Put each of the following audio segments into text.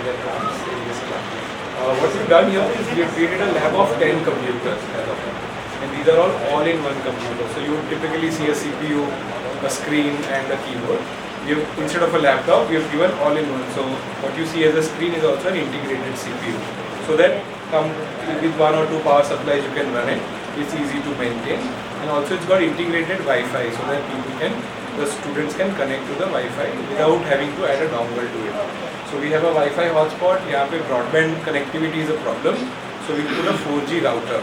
their labs in this lab. What we've done here is we have created a lab of 10 computers as of now. And these are all in one computer. So you would typically see a CPU, a screen and a keyboard. Instead of a laptop, we have given all in one. So what you see as a screen is also an integrated CPU. So that with one or two power supplies you can run it. It's easy to maintain. And also it's got integrated Wi-Fi so that the students can connect to the Wi-Fi without having to add a dongle to it. So we have a Wi-Fi hotspot. Here broadband connectivity is a problem. So we put a 4G router.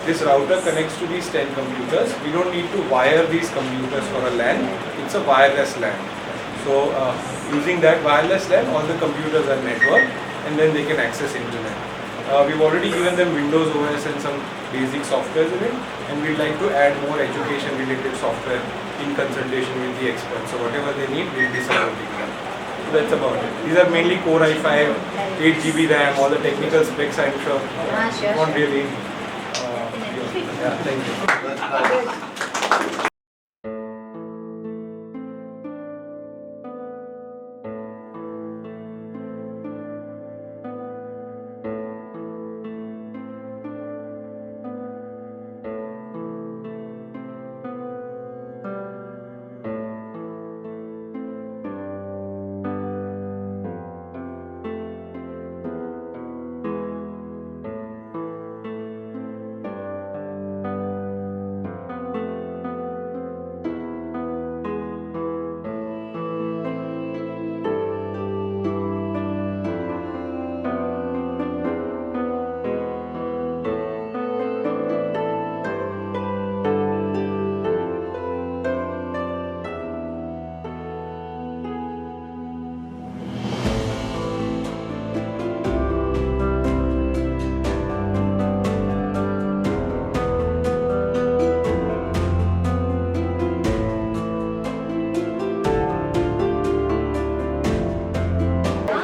This router connects to these 10 computers. We don't need to wire these computers for a LAN. It's a wireless LAN. So using that wireless LAN, all the computers are networked and then they can access internet. We've already given them Windows OS and some basic software in it, and we'd like to add more education related software in consultation with the experts. So whatever they need, we'll be supporting them. So that's about it. These are mainly Core i5, 8GB RAM, all the technical specs I'm sure. Not really. Yeah, thank you.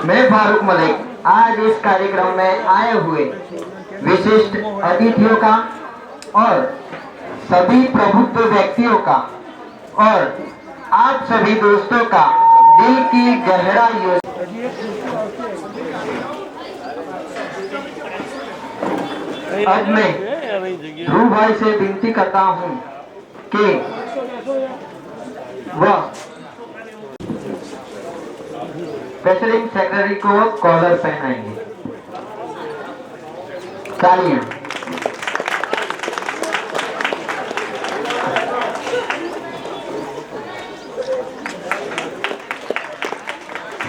मैं फारूक मलिक आज इस कार्यक्रम में आए हुए विशिष्ट अतिथियों का और सभी प्रबुद्ध व्यक्तियों का और आप सभी दोस्तों का दिल की गहराइयों अब मैं ध्रुव भाई से विनती करता हूं कि वह प्रेसिडेंट सेक्रेटरी को कॉलर पहनाएंगे। तालियां।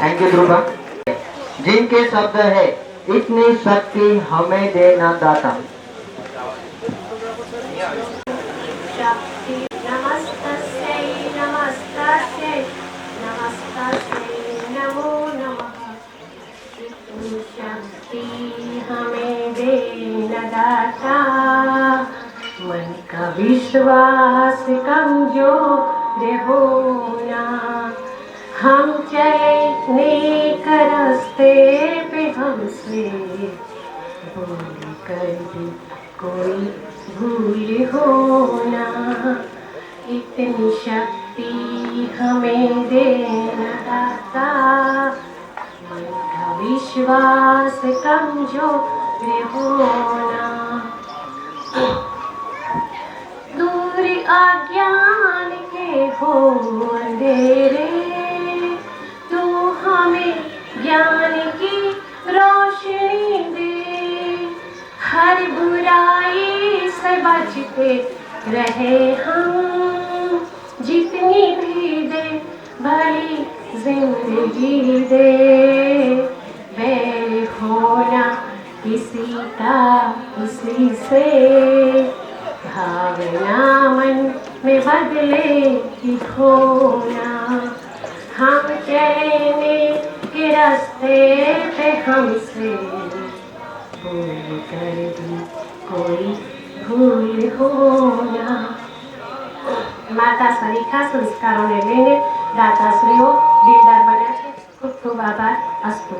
Thank you Dhruva. जिनके शब्द है इतनी शक्ति हमें देना दाता। हमें देना दाता मन का विश्वास कमजोर होना हम चलने का रास्ते पे हमसे भूल कर भी कोई भूल होना इतनी शक्ति हमें देना दाता मन का विश्वास कमजोर होना दूर अज्ञान के हो अंधेरे तू हमें ज्ञान की रोशनी दे हर बुराई से बचते रहे हम जितनी भी दे भली जिंदगी दे बैर होना किसी का किसी से भावना मन में बदले की होना हम चलने के रास्ते पे हमसे भूल कर भी कोई भूल होना માતાશ્રી સંસ્કારોને લઈને દાતાશ્રીઓ દિલદાર બન્યા છે ખૂબ ખૂબ આભાર અસ્તુ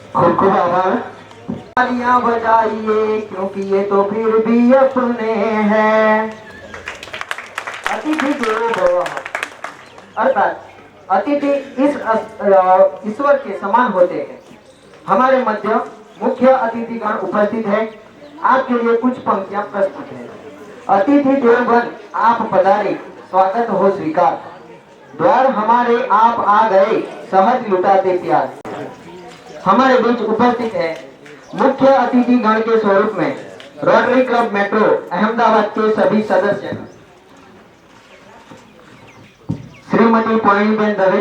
खूब खूब आभार। तालियां बजाइए क्योंकि ये तो फिर भी अपने हैं। अतिथि देवो भव, अर्थात अतिथि ईश्वर के समान होते हैं। हमारे मध्य मुख्य अतिथिगण उपस्थित है। आपके लिए कुछ पंक्तियां प्रस्तुत है। अतिथि देवगण आप पधारे, स्वागत हो स्वीकार। द्वार हमारे आप आ गए, सहज लुटाते प्यार। हमारे बीच उपस्थित है मुख्य अतिथि गण के स्वरूप में रोटरी क्लब मेट्रो अहमदाबाद के सभी सदस्य श्रीमती पोयणीबेन दवे,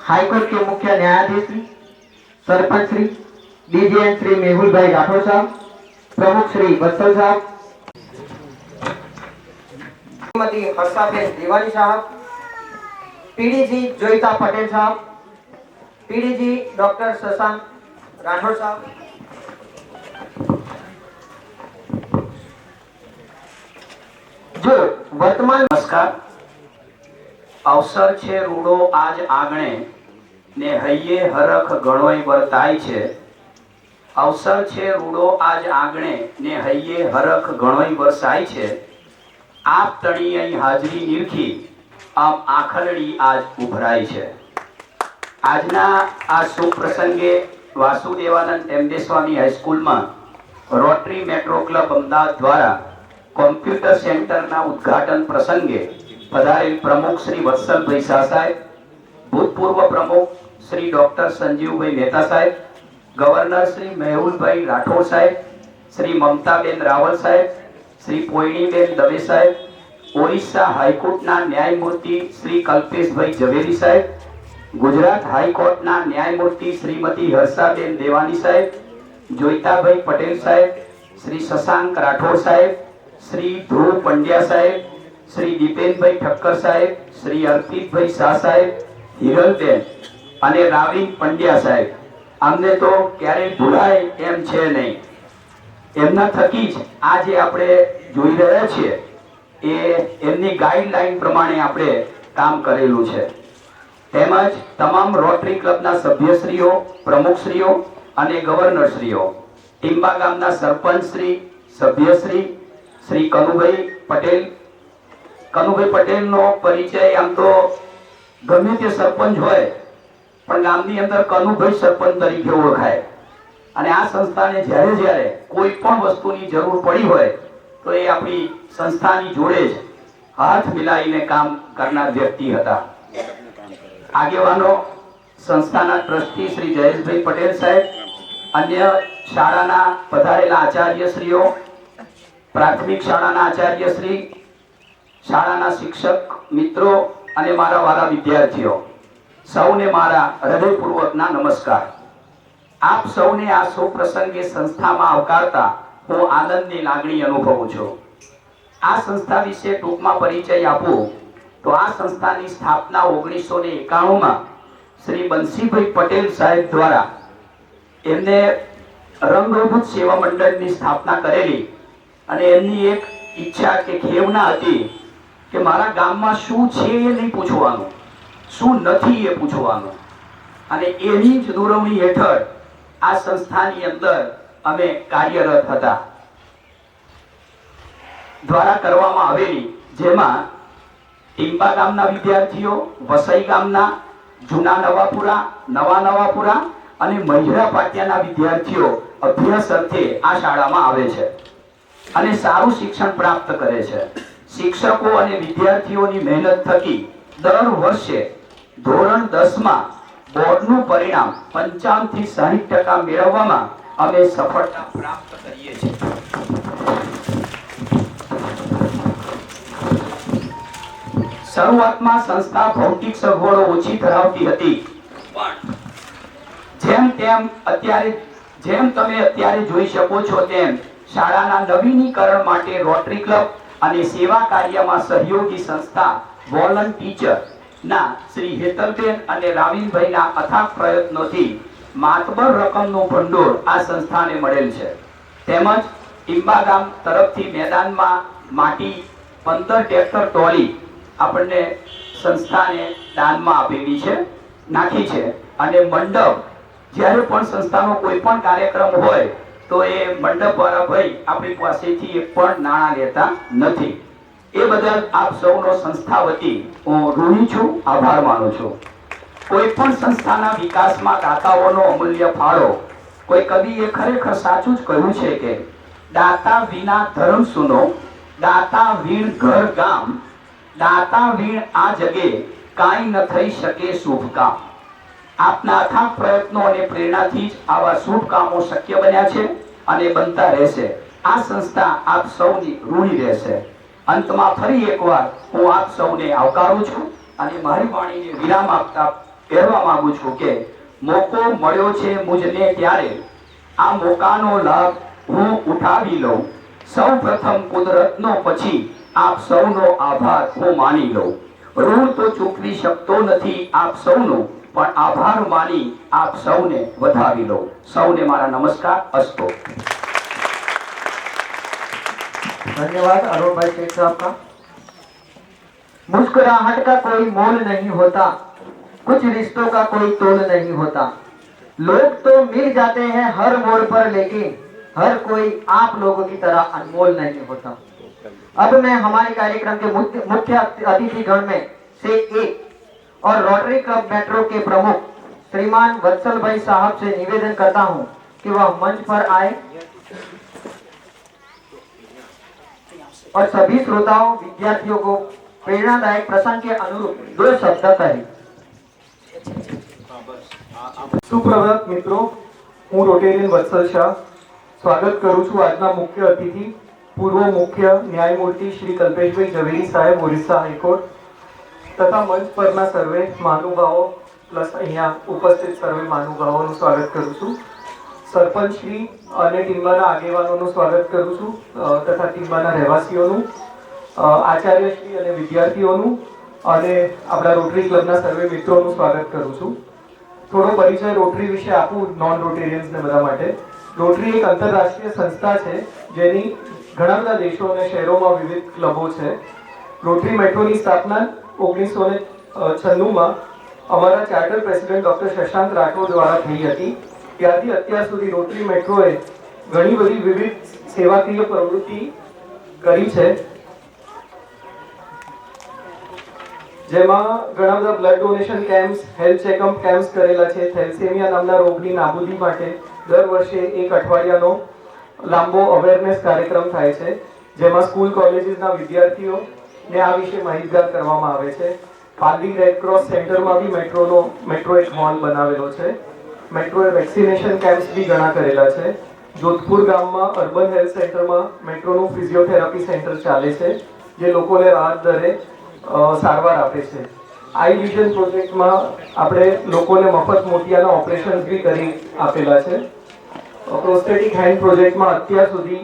हाईकोर्ट के मुख्य न्यायाधीश श्री, सरपंच श्री, डीजीएन श्री मेहुल भाई राठौर साहब, प्रमुख श्री वत्सल साहब, श्रीमती हर्षाबेन देवानी साहब, पीडीजी जोईता पटेल साहब, पीडीजी डॉक्टर शशांक राठौर साहब, जो वर्तमान नमस्कार। अवसर छे रूडो आज आंगणे ने हૈયે હરખ ઘણોય વર્તાય છે। અવસર છે રૂડો આજ આંગણે ને હૈયે હરખ ઘણોય વરસાય છે। આપ તણી અહીં હાજરી નીરખી આમ આખલડી આજ ઉભરાય છે। આજના આ શુભ પ્રસંગે વાસુદેવાનંદ એમડે સ્વામી હાઈસ્કૂલમાં રોટરી મેટ્રો ક્લબ અમદાવાદ દ્વારા કોમ્પ્યુટર સેન્ટરના ઉદ્ઘાટન પ્રસંગે પધારેલ પ્રમુખ શ્રી વત્સલભાઈ શાહ સાહેબ, ભૂતપૂર્વ પ્રમુખ શ્રી ડોક્ટર સંજીવભાઈ મહેતા સાહેબ, ગવર્નર શ્રી મેહુલભાઈ રાઠોડ સાહેબ, શ્રી મમતાબેન રાવલ સાહેબ, શ્રી પોયણીબેન દવે સાહેબ, ઓરિસ્સા હાઈકોર્ટના ન્યાયમૂર્તિ શ્રી કલ્પેશભાઈ ઝવેરી સાહેબ, ગુજરાત હાઈકોર્ટના ન્યાયમૂર્તિ શ્રીમતી હર્ષાબેન દેવાની સાહેબ, જોઈતાભાઈ પટેલ સાહેબ, શ્રી શશાંક રાઠોડ સાહેબ, શ્રી ધ્રુવ પંડ્યા સાહેબ, શ્રી દીપેનભાઈ ઠક્કર સાહેબ, શ્રી અર્પિતભાઈ શાહ સાહેબ, હિરલબેન અને રાવિન પંડ્યા સાહેબ, અમને તો ક્યારેય ભૂલાય એમ છે નહીં। એમના થકી જ આ જે આપણે જોઈ રહ્યા છીએ એ એમની ગાઈડલાઈન પ્રમાણે આપણે કામ કરેલું છે। તેમજ તમામ રોટરી ક્લબના સભ્યશ્રીઓ, પ્રમુખશ્રીઓ અને ગવર્નરશ્રીઓ, ટીંબા ગામના સરપંચશ્રી, સભ્યશ્રી શ્રી કનુભાઈ પટેલનો પરિચય આમ તો ગમે તે સરપંચ હોય પણ ગામની અંદર કનુભાઈ સરપંચ તરીકે ઓળખાય। અને આ સંસ્થાને જ્યારે જ્યારે કોઈ પણ વસ્તુની જરૂર પડી હોય તો એ આપણી સંસ્થાની જોડે જ હાથ મિલાવીને કામ કરનાર વ્યક્તિ હતા। આગેવાનો સંસ્થાના ટ્રસ્ટી શ્રી જયેશભાઈ પટેલ સાહેબ, અન્ય શાળાના પધારેલા આચાર્યશ્રીઓ, પ્રાથમિક શાળાના આચાર્યશ્રી, શાળાના શિક્ષક મિત્રો અને મારા વાલા વિદ્યાર્થીઓ, સૌને મારા હૃદયપૂર્વકના નમસ્કાર। આપ સૌને આ શુભ પ્રસંગે સંસ્થામાં આવકારતા હું આનંદની લાગણી અનુભવું છું। આ સંસ્થા વિશે ટૂંકમાં પરિચય આપું તો આ સંસ્થાની સ્થાપના 1991 માં શ્રી બંસીભાઈ પટેલ સાહેબ દ્વારા એમને રંગભૂત સેવા મંડળની સ્થાપના કરેલી અને એમની એક ઈચ્છા કે ખેવના હતી કે મારા ગામમાં શું છે એ નહીં પૂછવાનું, શું નથી એ પૂછવાનું। અને એની જ દોરવણી હેઠળ આ સંસ્થાની અંદર અમે કાર્યરત હતા। દ્વારા કરવામાં આવેલી જેમાં ટીંબા ગામના વિદ્યાર્થીઓ, વસઈ ગામના, જૂના નવાપુરા, નવા નવાપુરા અને મહિરા પાટિયાના વિદ્યાર્થીઓ અભ્યાસ અર્થે આ શાળામાં આવે છે અને સારું શિક્ષણ પ્રાપ્ત કરે છે। શિક્ષકો અને વિદ્યાર્થીઓની મહેનત થકી દર વર્ષે ધોરણ 10 માં બોર્ડનું પરિણામ 55 થી 60% મેળવવામાં અમે સફળતા પ્રાપ્ત કરીએ છીએ। શરૂઆતમાં સંસ્થા ભૌતિક સગવડો ઓછી ધરાવતી હતી પણ જેમ તમે અત્યારે જોઈ શકો છો તેમ શાળાના નવીનીકરણ માટે રોટરી ક્લબ અને સેવા કાર્યમાં સહયોગી સંસ્થા વોલન ટીચર ના શ્રી હેતલબેન અને રાવિનભાઈના અથાગ પ્રયત્નોથી માતબર રકમનું ભંડોળ આ સંસ્થાને મળેલ છે। તેમજ ટીંબા ગામ તરફથી મેદાનમાં માટી 15 ટ્રેક્ટર ટોલી આપણને સંસ્થાને દાનમાં આપેલી છે, નાખી છે અને મંડપ જ્યારે પણ સંસ્થાનો કોઈ પણ કાર્યક્રમ હોય તો એ મંડપવાળા ભાઈ આપણી પાસેથી એક પણ નાણાં લેતા નથી. એ બદલ આપ સૌનો સંસ્થા વતી હું ઋણી છું, આભાર માનું છું. કોઈ પણ સંસ્થાના વિકાસમાં દાતાઓનો અમૂલ્ય ફાળો. કોઈ કવિએ ખરેખર સાચું જ કહ્યું છે કે દાતા વિના ધર્મ સુનો, દાતા વીણ ઘર ગામ, દાતા વીણ આ જગે કાંઈ ન થઈ શકે શુભ કામ. આપના અથાગ પ્રયત્નો અને પ્રેરણાથી જ આવા શુભ કામો શક્ય બન્યા છે અને બનતા રહેશે. આ સંસ્થા આપ સૌની ઋણી રહેશે. અંતમાં ફરી એકવાર હું આપ સૌને આવકારું છું અને મારી વાણીને વિરામ આપતા કહેવા માંગુ છું કે મોકો મળ્યો છે મુજને ત્યારે આ મોકાનો લાભ હું ઉઠાવી લઉં. સૌ પ્રથમ કુદરતનો, પછી આપ સૌનો આભાર હું માની લઉં. ઋણ તો ચૂકવી શકતો નથી આપ સૌનું, પણ આભાર માની આપ સૌને વધાવી લઉં. સૌને મારા નમસ્કાર. અસ્તુ. धन्यवाद अरुण भाई शेख साहब का। मुस्कुराहट का कोई मोल नहीं होता, कुछ रिश्तों का कोई तोल नहीं होता। लोग तो मिल जाते हैं हर मोड़ पर, लेकिन हर कोई आप लोगों की तरह अनमोल नहीं होता। अब मैं हमारे कार्यक्रम के मुख्य अतिथि गण में से एक और रोटरी क्लब मेट्रो के प्रमुख श्रीमान वत्सल भाई साहब से निवेदन करता हूं कि वह मंच पर आए और सभी श्रोताओं विद्यार्थियों को प्रेरणादायक प्रसंग के अनुरूप 2 शब्द कहें। सुप्रभात मित्रों, હું રોટેરિયન વત્સલ શાહ સ્વાગત કરું છું આજના મુખ્ય અતિથિ પૂર્વ મુખ્ય ન્યાયમૂર્તિ શ્રી કલ્પેશભાઈ ઝવેરી સાહેબ, ઓરિસ્સા હાઈકોર્ટ, તથા મંચ પરના સર્વે મહાનુભાવો પ્લસ અહીંયા ઉપસ્થિત સર્વે મહાનુભાવોનું સ્વાગત કરું છું. સરપંચ શ્રી અને ટીમ્બાના આગેવાનોનું સ્વાગત કરું છું તથા ટીમ્બાના રહેવાસીઓનું, આચાર્યશ્રી અને વિદ્યાર્થીઓનું અને આપણા રોટરી ક્લબના સર્વે મિત્રોનું સ્વાગત કરું છું. થોડો પરિચય રોટરી વિશે આપું નોન રોટેરિયન્સને બધા માટે. રોટરી એક આંતરરાષ્ટ્રીય સંસ્થા છે જેની ઘણા બધા દેશો અને શહેરોમાં વિવિધ ક્લબો છે. રોટરી મેટ્રોની સ્થાપના 1996માં અમારા charter president doctor Shashank Rathod દ્વારા થઈ હતી. ત્યારથી અત્યાર સુધી રોટરી મેટ્રોએ ઘણી બધી વિવિધ સેવાકીય પ્રવૃત્તિ કરી છે, જેમાં ઘણા બધા blood donation camps, health checkup camps કરેલા છે. થેલેસેમિયા નામના રોગની નાબૂદી માટે દર વર્ષે એક અઠવાડિયાનો લાંબો અવેરનેસ કાર્યક્રમ થાય છે, જેમાં સ્કૂલ કોલેજીસના વિદ્યાર્થીઓને આ વિશે માહિતગાર કરવામાં આવે છે. પાલડી રેડ ક્રોસ સેન્ટરમાં બી મેટ્રો એક હોલ બનાવેલો છે. મેટ્રોએ વેક્સિનેશન કેમ્પ્સ બી ઘણા કરેલા છે. જોધપુર ગામમાં અર્બન હેલ્થ સેન્ટરમાં મેટ્રોનું ફિઝિયોથેરાપી સેન્ટર ચાલે છે, જે લોકોને રાહત દરે સારવાર આપે છે. આઈ વિઝન પ્રોજેક્ટમાં આપણે લોકોને મફત મોતિયાના ઓપરેશન્સ બી કરી આપેલા છે. પ્રોસ્થેટિક હેન્ડ પ્રોજેક્ટમાં અત્યાર સુધી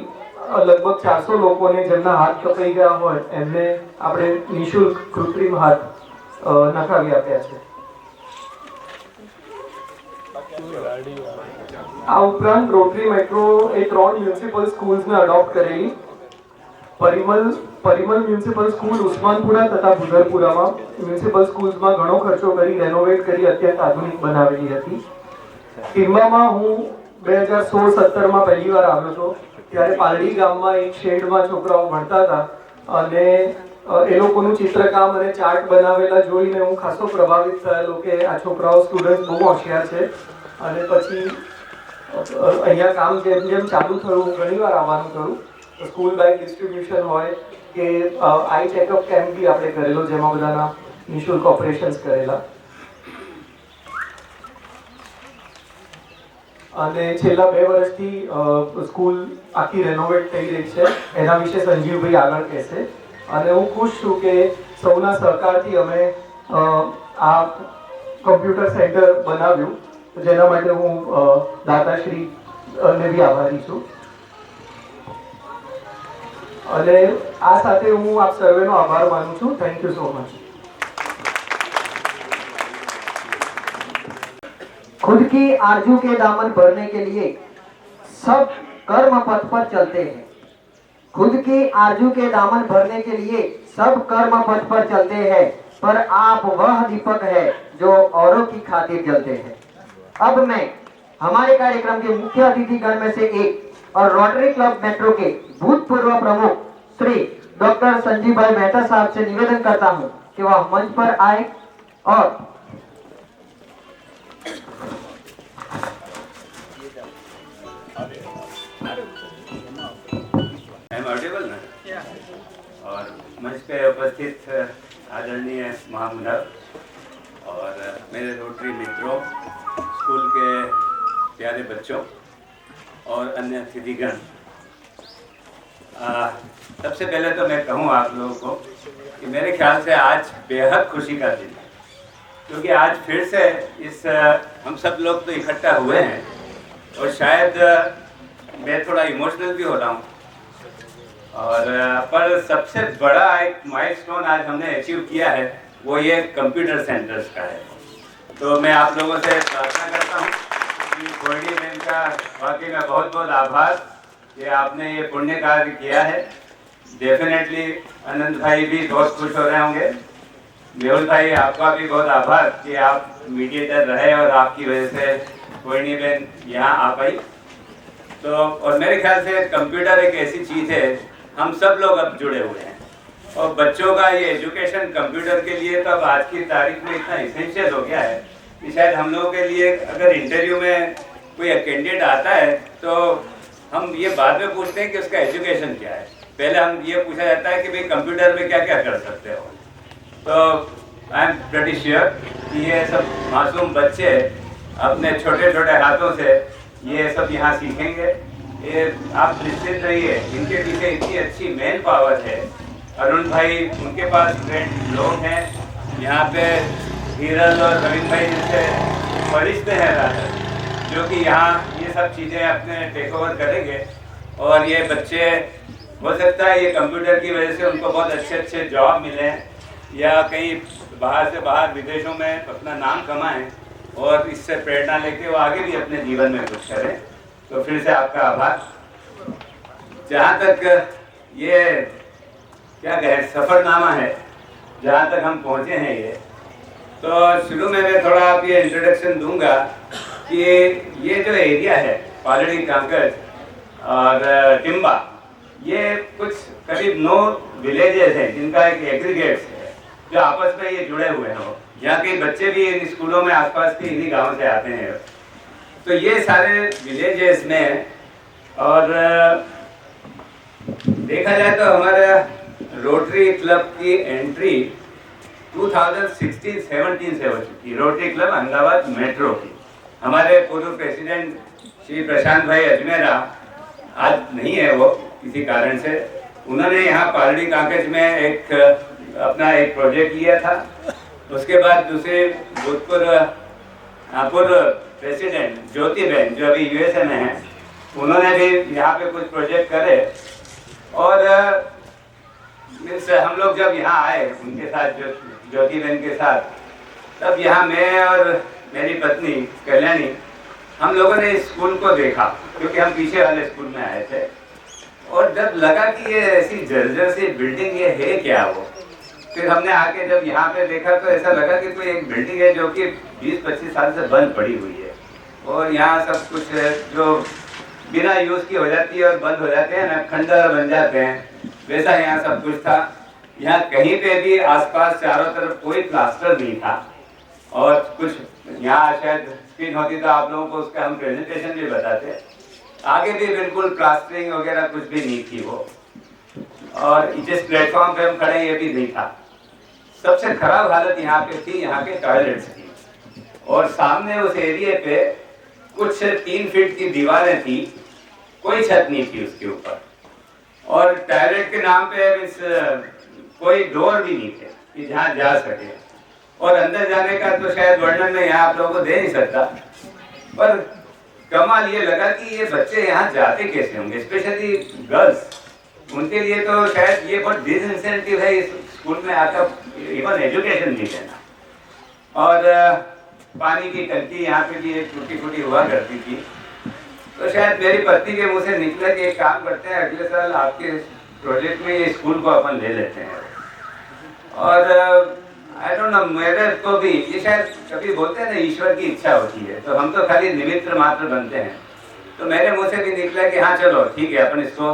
લગભગ 400 લોકોને જેમના હાથ કપાઈ ગયા હોય એમને આપણે નિઃશુલ્ક કૃત્રિમ હાથ નખાવી આપ્યા છે. આ ઉપરાંત રોટરી મેટ્રો એ 3 મ્યુનિસિપલ સ્કૂલ્સને અડોપ્ટ કરેલી. પરિમલ મ્યુનિસિપલ સ્કૂલ ઉસ્માનપુરા તથા ભુદરપુરામાં મ્યુનિસિપલ સ્કૂલ્સમાં ઘણો ખર્ચો કરી રેનોવેટ કરી અત્યંત આધુનિક બનાવેલી હતી. ટીમ્બામાં હું 2016-17માં પહેલી વાર આવ્યો હતો. ત્યારે પાલડી ગામમાં એક શેડમાં છોકરાઓ ભણતા હતા અને એ લોકોનું ચિત્રકામ અને ચાર્ટ બનાવેલા જોઈને હું ખાસો પ્રભાવિત થયેલો કે આ છોકરાઓ સ્ટુડન્ટ બહુ હોશિયાર છે. અને પછી અહીંયા કામ જેમ જેમ ચાલુ થયું હું ઘણી વાર આવવાનું થયું. સ્કૂલ બેગ ડિસ્ટ્રીબ્યુશન હોય કે આઈ ચેકઅપ કેમ્પ બી આપણે કરેલો, જેમાં બધાના નિઃશુલ્ક ઓપરેશન્સ કરેલા. અને છેલ્લા 2 વર્ષથી સ્કૂલ આખી રેનોવેટ થઈ રહી છે. એના વિશે સંજીવભાઈ આગળ કહેશે. અને હું ખુશ છું કે સૌના સહકારથી અમે આ કમ્પ્યુટર સેન્ટર બનાવ્યું, જેના માટે હું દાતાશ્રી ને બી આભારી છું. અને આ સાથે હું આપ સર્વેનો આભાર માનું છું. Thank you so much. खुद की आरजू के दामन भरने के लिए सब कर्म पथ पर चलते हैं। खुद की आरजू के दामन भरने के लिए सब कर्म पथ पर चलते हैं, पर आप वह दीपक है जो औरों की खातिर जलते हैं। अब मैं हमारे कार्यक्रम के मुख्य अतिथिगण में से एक और रोटरी क्लब मेट्रो के भूतपूर्व प्रमुख श्री डॉक्टर संजीव भाई मेहता साहब से निवेदन करता हूं कि वह मंच पर आए और ऑडिबल ना और मंच पे उपस्थित आदरणीय महामुनव और मेरे रोटरी मित्रों, स्कूल के प्यारे बच्चों और अन्य अतिथिगण, सबसे पहले तो मैं कहूँ आप लोगों को कि मेरे ख्याल से आज बेहद खुशी का दिन है, क्योंकि आज फिर से इस हम सब लोग तो इकट्ठा हुए हैं और शायद मैं थोड़ा इमोशनल भी हो रहा हूँ और पर सबसे बड़ा एक माइलस्टोन आज हमने अचीव किया है वो ये कंप्यूटर सेंटर्स का है। तो मैं आप लोगों से प्रार्थना करता हूँ कि कोयडी बहन का वाकई में बहुत बहुत आभार कि आपने ये पुण्य कार्य किया है। डेफिनेटली अनंत भाई भी बहुत खुश हो रहे होंगे। मेहुल भाई, आपका भी बहुत आभार कि आप मीडिएटर रहे और आपकी वजह से कोयडी बहन यहाँ आ पाई। तो और मेरे ख्याल से कंप्यूटर एक ऐसी चीज़ है, हम सब लोग अब जुड़े हुए हैं और बच्चों का ये एजुकेशन कंप्यूटर के लिए तो अब आज की तारीख में इतना इसेंशियल हो गया है कि शायद हम लोगों के लिए अगर इंटरव्यू में कोई कैंडिडेट आता है तो हम ये बाद में पूछते हैं कि उसका एजुकेशन क्या है। पहले हम ये पूछा जाता है कि भाई कंप्यूटर में क्या क्या कर सकते हो। तो आई एम प्रेटी श्योर कि ये सब मासूम बच्चे अपने छोटे छोटे हाथों से ये सब यहाँ सीखेंगे। ये आप निश्चित रहिए, इनके पीछे इतनी अच्छी मैन पावर है। अरुण भाई, उनके पास ट्रेंड लोग हैं यहाँ पे, धीरज और रविंद्र भाई जैसे फरिश्ते हैं राजा, जो कि यहाँ ये सब चीज़ें अपने टेक ओवर करेंगे और ये बच्चे हो सकता है ये कंप्यूटर की वजह से उनको बहुत अच्छे अच्छे जॉब मिले या कहीं बाहर से बाहर विदेशों में अपना नाम कमाएं और इससे प्रेरणा लेके वो आगे भी अपने जीवन में कुछ करें। तो फिर से आपका आभार। जहाँ तक ये क्या कहें सफ़रनामा है, जहाँ तक हम पहुँचे हैं तो शुरू में मैं थोड़ा आप ये इंट्रोडक्शन दूंगा कि ये जो एरिया है पालड़ी कांकज और टिम्बा, ये कुछ करीब 9 विलेजेस हैं जिनका एक एग्रीगेट्स है जो आपस में ये जुड़े हुए हैं। यहाँ के बच्चे भी इन स्कूलों में आसपास के इन्हीं गांव से आते हैं। तो ये सारे विलेजेस में और देखा जाए तो हमारा रोटरी क्लब की एंट्री 2016-17 से हो चुकी। रोटरी क्लब अहमदाबाद मेट्रो की, हमारे पूर्व प्रेसिडेंट श्री प्रशांत भाई अजमेरा आज नहीं है, वो किसी कारण से, उन्होंने यहाँ पालड़ी कांकेज में एक अपना एक प्रोजेक्ट लिया था। उसके बाद दूसरे पूर्व प्रेसिडेंट ज्योति बहन जो अभी यूएसए में हैं, उन्होंने भी यहाँ पे कुछ प्रोजेक्ट करे और हम लोग जब यहाँ आए उनके साथ, ज्योति बहन के साथ, तब यहाँ मैं और मेरी पत्नी कल्याणी, हम लोगों ने इस स्कूल को देखा क्योंकि हम पीछे वाले स्कूल में आए थे और जब लगा कि ये ऐसी जर्जर सी बिल्डिंग ये है क्या वो, फिर हमने आके जब यहाँ पे देखा तो ऐसा लगा कि कोई एक बिल्डिंग है जो कि 20-25 साल से बंद पड़ी हुई है और यहाँ सब कुछ जो बिना यूज़ की हो जाती है और बंद हो जाते हैं ना, खंडर बन जाते हैं, वैसा यहाँ सब कुछ था। यहाँ कहीं पे भी आसपास चारों तरफ कोई प्लास्टर नहीं था और कुछ यहाँ शायद स्क्रीन होती तो आप लोगों को उसका हम प्रेजेंटेशन भी बताते। आगे भी बिल्कुल प्लास्टरिंग वगैरह कुछ भी नहीं थी वो, और जिस प्लेटफॉर्म पे हम खड़े ये भी नहीं था। सबसे खराब हालत यहाँ पे थी यहाँ के टॉयलेट्स की, और सामने उस एरिया पे कुछ 3 फीट की दीवारें थी, कोई छत नहीं थी उसके ऊपर, और टॉयलेट के नाम पे कोई डोर भी नहीं थे कि जहाँ जा सके, और अंदर जाने का तो शायद वर्णन में यहाँ आप लोगों को दे नहीं सकता। पर कमाल ये लगा कि ये बच्चे यहाँ जाते कैसे होंगे, स्पेशली गर्ल्स, उनके लिए तो शायद ये बहुत डिसइंसेंटिव है इस स्कूल में आकर इवन एजुकेशन नहीं लेना। और पानी की टंकी यहाँ पे भी एक टूटी फूटी हुआ करती थी, तो शायद मेरी पत्नी के मुँह से निकला कि एक काम करते हैं, अगले साल आपके प्रोजेक्ट में ये स्कूल को अपन ले लेते हैं। और आई डोंट नो, मेरे को भी ये शायद कभी बोलते हैं ना ईश्वर की इच्छा होती है, तो हम तो खाली निमित्त मात्र बनते हैं। तो मेरे मुंह से भी निकला कि हाँ चलो ठीक है, अपन इसको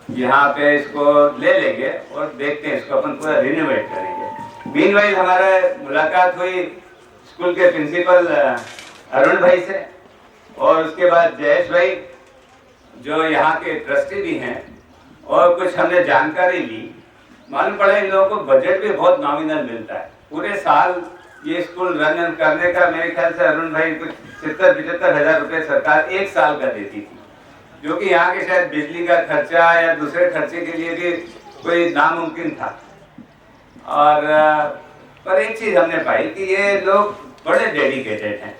यहाँ पे इसको ले लेंगे और देखते हैं, इसको अपन पूरा रिनोवेट करेंगे। मीनवाइल हमारा मुलाकात हुई स्कूल के प्रिंसिपल अरुण भाई से, और उसके बाद जयेश भाई जो यहाँ के ट्रस्टी भी हैं, और कुछ हमने जानकारी ली। मालूम पड़ा इन लोगों को बजट भी बहुत नॉमिनल मिलता है पूरे साल। ये स्कूल रन करने का मेरे ख्याल से अरुण भाई कुछ 70-75 हज़ार रुपये सरकार एक साल का देती थी, जो कि यहाँ के शायद बिजली का खर्चा या दूसरे खर्चे के लिए भी कोई नामुमकिन था। और पर एक चीज़ हमने पाई कि ये लोग बड़े डेडिकेटेड हैं,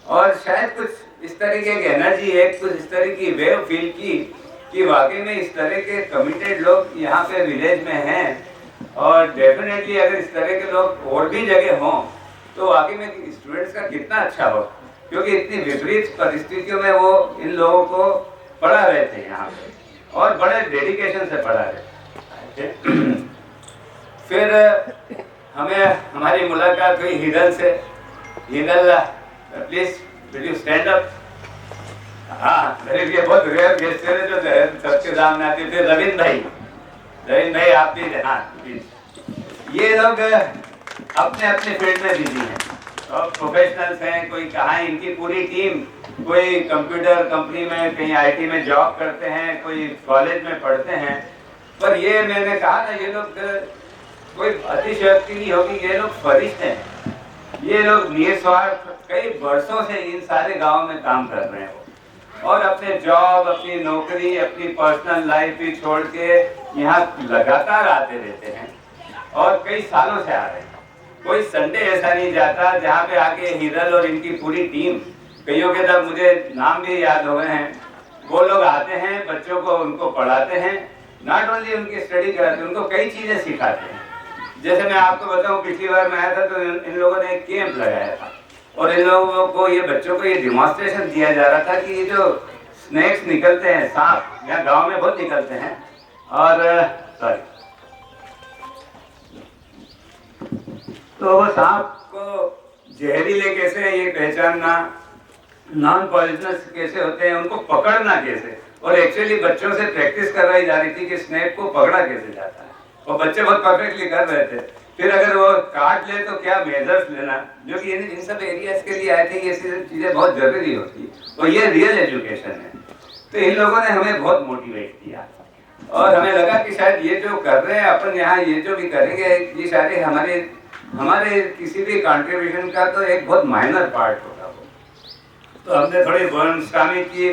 और शायद कुछ इस तरीके की एनर्जी है, कुछ इस तरह की वेव फील की कि वाकई में इस तरह के कमिटेड लोग यहाँ पे विलेज में हैं। और डेफिनेटली अगर इस तरह के लोग और भी जगह हों तो वाकई में स्टूडेंट्स का कितना अच्छा हो, क्योंकि इतनी विपरीत परिस्थितियों में वो इन लोगों को पढ़ा रहे थे यहाँ पे, और बड़े डेडिकेशन से पढ़ा रहे थे। फिर हमें हमारी मुलाकात हुई हिरल से। Hiral, please will you stand up. हाँ, मेरे लिए बहुत रेयर गेस्ट थे जो सबके सामने आते थे। रविंद्र भाई आप भी, हाँ प्लीज। ये लोग अपने अपने फील्ड में बिजी हैं और प्रोफेशनल्स हैं। कोई कहाँ, इनकी पूरी टीम, कोई कंप्यूटर कंपनी में, कहीं आईटी में जॉब करते हैं, कोई कॉलेज में पढ़ते हैं। पर ये मैंने कहा ना, ये लोग कोई अतिशयोक्ति नहीं होगी, ये लोग फरिश्ते हैं। ये लोग निस्वार्थ कई वर्षों से इन सारे गाँव में काम कर रहे हैं, और अपने जॉब, अपनी नौकरी, अपनी पर्सनल लाइफ भी छोड़ के यहाँ लगातार आते रहते हैं, और कई सालों से आ रहे हैं। कोई संडे ऐसा नहीं जाता जहाँ पे आके हिरल और इनकी पूरी टीम, कईयों के तब मुझे नाम भी याद हो गए हैं, वो लोग आते हैं, बच्चों को उनको पढ़ाते हैं, नॉट ओनली उनकी स्टडी कराते हैं, उनको कई चीज़ें सिखाते हैं। जैसे मैं आपको बताऊँ, पिछली बार मैं आया था तो इन लोगों ने एक कैंप लगाया था, और इन लोगों को, ये बच्चों को ये डिमॉन्स्ट्रेशन दिया जा रहा था कि ये जो स्नेक्स निकलते हैं, सांप यहाँ गांव में बहुत निकलते हैं, और सॉरी, तो वो सांप को जहरीले कैसे हैं ये पहचानना, नॉन पॉइजनस कैसे होते हैं उनको पकड़ना कैसे, और एक्चुअली बच्चों से प्रैक्टिस करवाई जा रही थी कि स्नेक को पकड़ा कैसे जाता है, और बच्चे बहुत परफेक्टली कर रहे थे। फिर अगर वो काट ले तो क्या मेजर्स लेना, जो कि इन सब एरियाज के लिए आई थिंक ये चीज़ें बहुत जरूरी होती है, और ये रियल एजुकेशन है। तो इन लोगों ने हमें बहुत मोटिवेट किया, और हमें लगा कि शायद ये जो कर रहे हैं अपन यहाँ, ये जो भी करेंगे, ये शायद हमारे किसी भी कंट्रीब्यूशन का तो एक बहुत माइनर पार्ट होगा वो। तो हमने थोड़ी ब्रेनस्टॉर्मिंग की।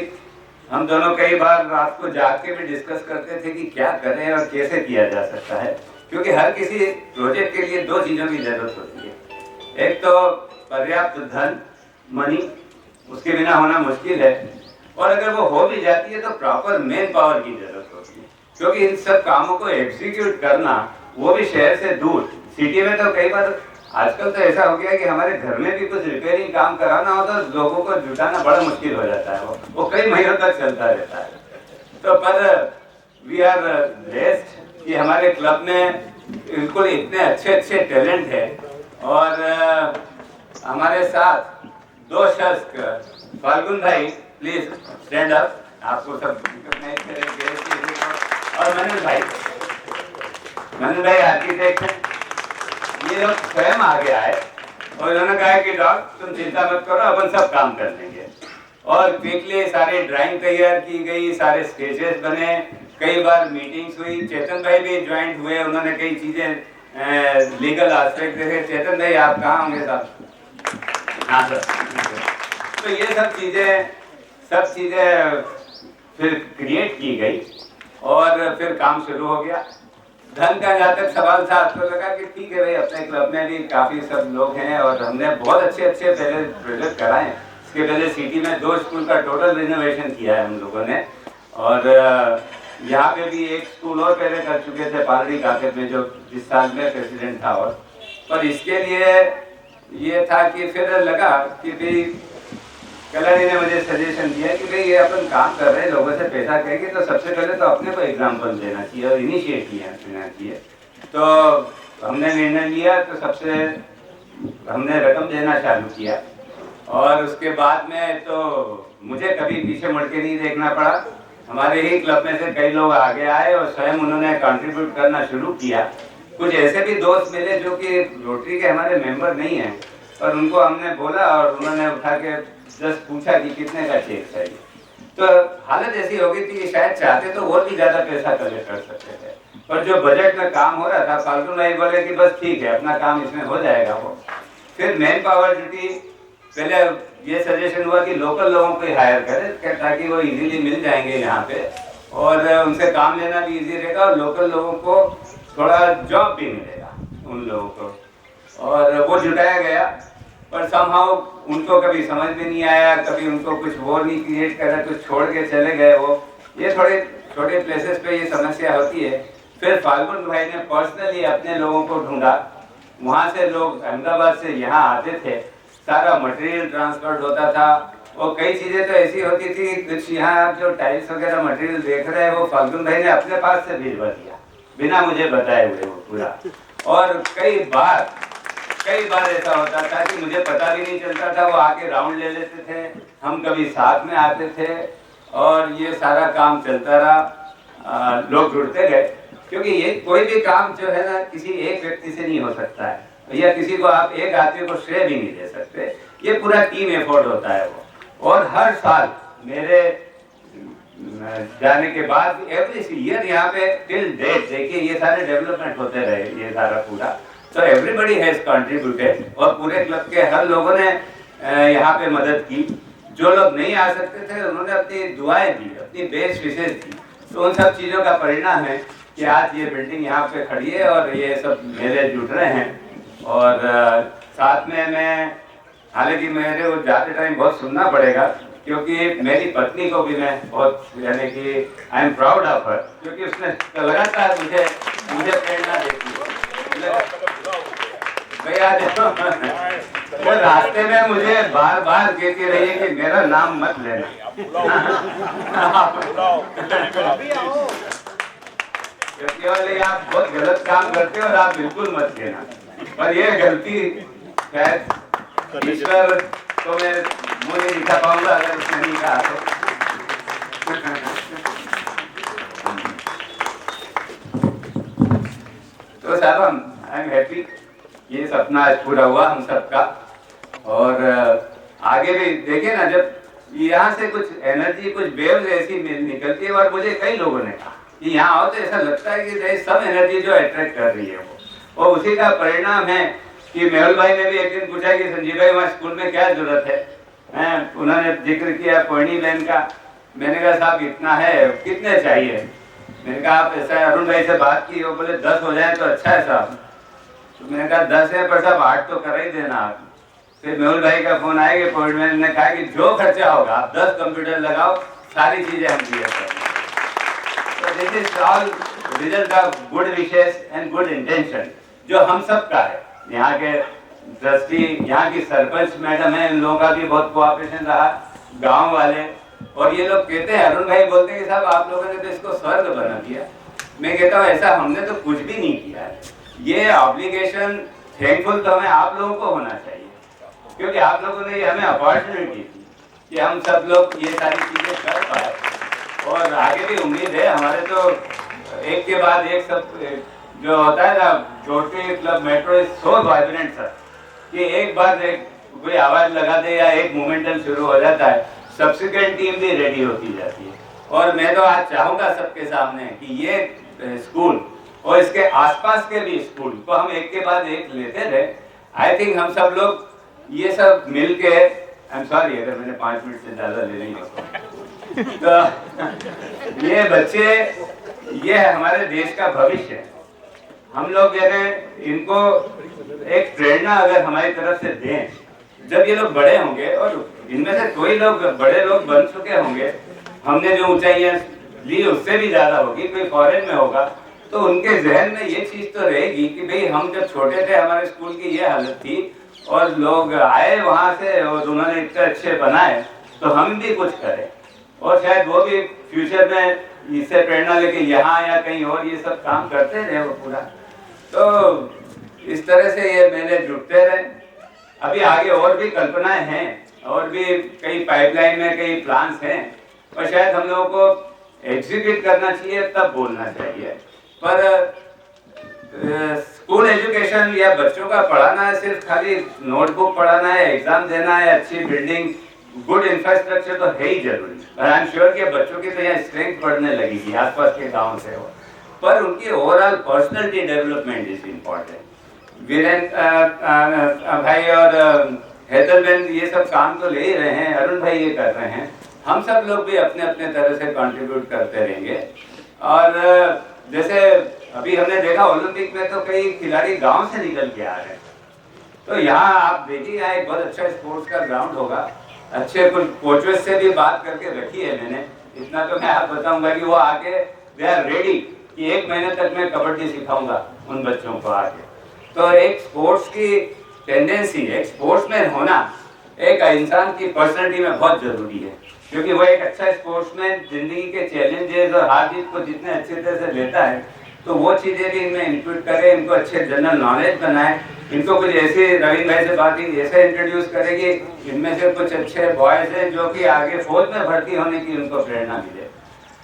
हम दोनों कई बार रात को जाग के भी डिस्कस करते थे कि क्या करें और कैसे किया जा सकता है, क्योंकि हर किसी प्रोजेक्ट के लिए दो चीज़ों की जरूरत होती है। एक तो पर्याप्त धन, मनी, उसके बिना होना मुश्किल है, और अगर वो हो भी जाती है तो प्रॉपर मैन पावर की जरूरत होती है, क्योंकि इन सब कामों को एग्जीक्यूट करना, वो भी शहर से दूर। सिटी में तो कई बार आजकल तो ऐसा हो गया कि हमारे घर में भी कुछ रिपेयरिंग काम कराना हो तो लोगों को जुटाना बड़ा मुश्किल हो जाता है, वो कई महीनों तक चलता रहता है। तो पर वी आर ब्लेस्ड कि हमारे क्लब में बिल्कुल इतने अच्छे टैलेंट है, और हमारे साथ दो शख्स, फाल्गुन भाई प्लीज स्टैंड अप, आपको सब और मनन भाई आर्किटेक्ट हैं। ये लोग स्वयं आगे आए और इन्होंने कहा कि डॉक्टर तुम चिंता मत करो, अपन सब काम कर लेंगे, और क्विकली सारी ड्राइंग तैयार की गई, सारे स्केचेस बने, कई बार मीटिंग्स हुई। चेतन भाई भी ज्वाइंट हुए, उन्होंने कई चीज़ें लीगल एस्पेक्ट देखे। चेतन भाई आप कहाँ होंगे साहब? हाँ सर। तो ये सब चीज़ें फिर क्रिएट की गई, और फिर काम शुरू हो गया। धन का जहाँ तक सवाल था तो लगा कि ठीक है भाई, अपने क्लब में भी काफ़ी सब लोग हैं, और हमने बहुत अच्छे पहले प्रोजेक्ट कराए। इसके पहले सिटी में 2 स्कूल का टोटल रिनोवेशन किया है हम लोगों ने, और यहाँ पे भी एक स्कूल और पहले कर चुके थे पालड़ी काकेत में, जो जिस साल में प्रेसिडेंट था। और पर इसके लिए ये था कि फिर लगा कि भाई कल्याणी ने मुझे सजेशन दिया कि भाई ये अपन काम कर रहे हैं, लोगों से पैसा कहेंगे तो सबसे पहले तो अपने को एग्जाम्पल देना चाहिए और इनिशिएट लेना चाहिए। तो तो हमने निर्णय लिया तो सबसे हमने रकम देना चालू किया और उसके बाद में तो मुझे कभी पीछे मुड़ के नहीं देखना पड़ा। हमारे ही क्लब में से कई लोग आगे आए और स्वयं उन्होंने कंट्रीब्यूट करना शुरू किया। कुछ ऐसे भी दोस्त मिले जो कि रोटरी के हमारे मेंबर नहीं हैं, पर उनको हमने बोला और उन्होंने उठा के जस्ट पूछा कि कितने का चेक चाहिए। तो हालत ऐसी हो गई थी कि शायद चाहते तो और भी ज़्यादा पैसा कलेक्ट कर सकते थे, पर जो बजट में काम हो रहा था फालतू नहीं बोले कि बस ठीक है अपना काम इसमें हो जाएगा वो। फिर मैन पावर ड्यूटी पहले ये सजेशन हुआ कि लोकल लोगों को हायर करें ताकि वो इजीली मिल जाएंगे यहाँ पे और उनसे काम लेना भी इजी रहेगा और लोकल लोगों को थोड़ा जॉब भी मिलेगा उन लोगों को। और वो जुटाया गया, पर समहाउ उनको कभी समझ में नहीं आया, कभी उनको कुछ वो नहीं क्रिएट करा, कुछ छोड़ के चले गए वो। ये थोड़े छोटे प्लेसेस पे ये समस्या होती है। फिर फाल्गुन भाई ने पर्सनली अपने लोगों को ढूंढा, वहाँ से लोग अहमदाबाद से यहाँ आते थे, सारा मटेरियल ट्रांसफर होता था। और कई चीज़ें तो ऐसी होती थी, कुछ यहाँ आप जो टाइल्स वगैरह मटेरियल देख रहे हैं वो फाल्गुन भाई ने अपने पास से भिजवा दिया बिना मुझे बताए हुए वो पूरा। और कई बार ऐसा होता था कि मुझे पता भी नहीं चलता था, वो आके राउंड ले लेते थे, हम कभी साथ में आते थे और ये सारा काम चलता रहा। लोग जुड़ते गए क्योंकि ये कोई भी काम जो है ना किसी एक व्यक्ति से नहीं हो सकता है, या किसी को आप एक आदमी को श्रेय भी नहीं दे सकते, ये पूरा टीम एफर्ट होता है वो। और हर साल मेरे जाने के बाद एवरी ईयर यहाँ पे टिल डेट देखिए ये सारे डेवलपमेंट होते रहे, ये सारा पूरा। तो एवरीबडी हैज कंट्रीब्यूटेड और पूरे क्लब के हर लोगों ने यहाँ पे मदद की। जो लोग नहीं आ सकते थे उन्होंने अपनी दुआएं दी, अपनी बेस्ट विशेष दी। तो उन सब चीज़ों का परिणाम है कि आज ये बिल्डिंग यहाँ पे खड़ी है और ये सब मेले जुट रहे हैं। और साथ में मैं हालांकि मेरे को जाते टाइम बहुत सुनना पड़ेगा क्योंकि मेरी पत्नी को भी मैं बहुत यानी कि I am proud of her, क्योंकि उसने लगातार मुझे प्रेरणा देती है। भैया वो रास्ते में मुझे बार बार कहती रही है कि मेरा नाम मत लेना क्योंकि आप बहुत गलत काम करते हो और आप बिल्कुल मत लेना। पर ये गलती शायद ईश्वर को मैं मुँह नहीं दिखा पाऊंगा अगर उसने नहीं कहा तो साहब आई एम हैप्पी, ये सपना आज पूरा हुआ हम सबका। और आगे भी देखिए ना, जब यहाँ से कुछ एनर्जी कुछ वेव्स ऐसी निकलती है और मुझे कई लोगों ने कहा कि यहाँ आओ तो ऐसा लगता है कि सब एनर्जी जो अट्रैक्ट कर रही है वो, और उसी का परिणाम है कि मेहुल भाई ने भी एक दिन पूछा कि संजीव भाई वहाँ स्कूल में क्या जरूरत है, उन्होंने जिक्र किया पढ़नी बहन का। मैंने कहा साहब इतना है, कितने चाहिए? मैंने कहा आप ऐसा अरुण भाई से बात की, वो बोले 10 हो जाए तो अच्छा है साहब। तो मैंने कहा 10 है पर साहब 8 तो कर ही देना आप। फिर मेहुल भाई का फोन आया कि पॉइंटमेंट ने कहा कि जो खर्चा होगा आप 10 कंप्यूटर लगाओ, सारी चीजें हम क्लियर करेंगे। तो this is all result of good wishes and good intention जो हम सब का है। यहाँ के ट्रस्टी, यहाँ की सरपंच मैडम है, इन लोगों का भी बहुत कोऑपरेशन रहा, गांव वाले। और ये लोग कहते हैं, अरुण भाई बोलते हैं कि साहब आप लोगों ने तो इसको स्वर्ग बना दिया। मैं कहता हूँ ऐसा हमने तो कुछ भी नहीं किया है। ये ऑब्लिगेशन थैंकफुल तो हमें आप लोगों को होना चाहिए क्योंकि आप लोगों ने हमें अपॉर्चुनिटी दी कि हम सब लोग ये सारी चीज़ें कर पाए। और आगे भी उम्मीद है हमारे, तो एक के बाद एक सब जो होता है ना, rotary club metro is so vibrant sir कि एक बार एक कोई आवाज़ लगा दे या एक मोमेंटम शुरू हो जाता है, सब्सिक्वेंट टीम भी रेडी होती जाती है। और मैं तो आज चाहूँगा सबके सामने कि ये स्कूल और इसके आसपास के भी स्कूल को हम एक के बाद एक लेते रहे। आई थिंक हम सब लोग ये सब मिल के, आई एम सॉरी अगर मैंने 5 मिनट से ज़्यादा ले नहीं होता, तो ये बच्चे ये हमारे देश का भविष्य है। हम लोग इनको एक प्रेरणा अगर हमारी तरफ से दें, जब ये लोग बड़े होंगे और इनमें से कोई लोग बड़े लोग बन चुके होंगे, हमने जो ऊंचाइयां ली उससे भी ज्यादा होगी, कोई फॉरेन में होगा, तो उनके जहन में ये चीज तो रहेगी कि भाई हम जब छोटे थे हमारे स्कूल की ये हालत थी और लोग आए वहां से और उन्होंने इतने अच्छे बनाए, तो हम भी कुछ करें। और शायद वो भी फ्यूचर में इससे प्रेरणा लेके यहाँ या कहीं और ये सब काम करते रहे वो पूरा। तो इस तरह से ये मेले जुटते रहे। अभी आगे और भी कल्पनाएं हैं, और भी कई पाइपलाइन में कई प्लान्स हैं, और शायद हम लोगों को एग्जीक्यूट करना चाहिए तब बोलना चाहिए। पर स्कूल एजुकेशन या बच्चों का पढ़ाना है, सिर्फ खाली नोटबुक पढ़ाना है, एग्जाम देना है, अच्छी बिल्डिंग, गुड इंफ्रास्ट्रक्चर तो है ही जरूरी। और आई एम श्योर कि बच्चों की तो यहाँ स्ट्रेंथ बढ़ने लगेगी आसपास के गांव से हो, पर उनकी overall personality development is important. Virendra भाई और हैदरबेन ये सब काम तो ले ही रहे हैं, अरुण भाई ये कर रहे हैं, हम सब लोग भी अपने अपने तरह से कंट्रीब्यूट करते रहेंगे। और जैसे अभी हमने देखा ओलंपिक में तो कई खिलाड़ी गांव से निकल के आ रहे हैं, तो यहाँ आप देखिए यहाँ एक बहुत अच्छा स्पोर्ट्स का ग्राउंड होगा। अच्छे कुछ कोचेस से भी बात करके रखी है मैंने, इतना तो मैं आप बताऊंगा कि वो आके दे आर रेडी कि 1 महीने तक मैं कबड्डी सिखाऊंगा उन बच्चों को आके। तो एक स्पोर्ट्स की टेंडेंसी, एक स्पोर्ट्स में होना एक इंसान की पर्सनैलिटी में बहुत जरूरी है, क्योंकि वो एक अच्छा स्पोर्ट्समैन जिंदगी के चैलेंजेस और हार जीत को जितने अच्छे तरह से लेता है, तो वो चीज़ें भी इनमें इंक्लूड करें, इनको अच्छे जनरल नॉलेज बनाए, इनको कुछ ऐसे रवीन भाई से बात की ऐसे इंट्रोड्यूस करेगी, इनमें से कुछ अच्छे बॉयज़ हैं जो कि आगे फौज में भर्ती होने की उनको प्रेरणा मिले।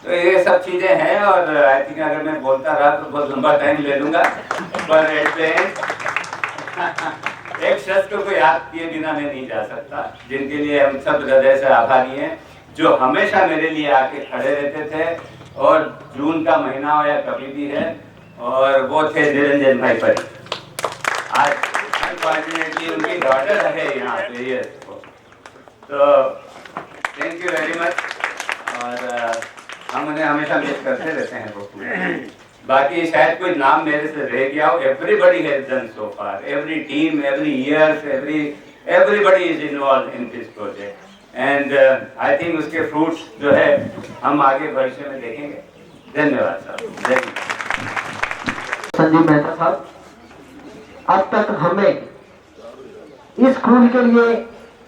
तो ये सब चीज़ें हैं, और आई थिंक अगर मैं बोलता रहा तो बहुत लंबा टाइम ले लूँगा, पर एट द एंड एक शख्स को याद किए बिना मैं नहीं जा सकता, जिनके लिए हम सब हृदय से आभारी हैं, जो हमेशा मेरे लिए आके खड़े रहते थे, और जून का महीना हो या कभी भी है, और वो थे निरंजन भाई परी। आज अनफॉर्चुनेटली उनकी डॉटर है यहाँ पे, ये तो थैंक यू वेरी मच, और हम उन्हें हमेशा मिस करते रहते हैं वो। बाकी शायद कोई नाम मेरे से रह गया हो, everybody has done so far, every team, every years, everybody is involve in this project, and I think उसके फ्रूट्स जो है हम आगे भविष्य में देखेंगे। धन्यवाद साहब। जय हिंद। संजीव मेहता साहब, अब तक हमें इस स्कूल के लिए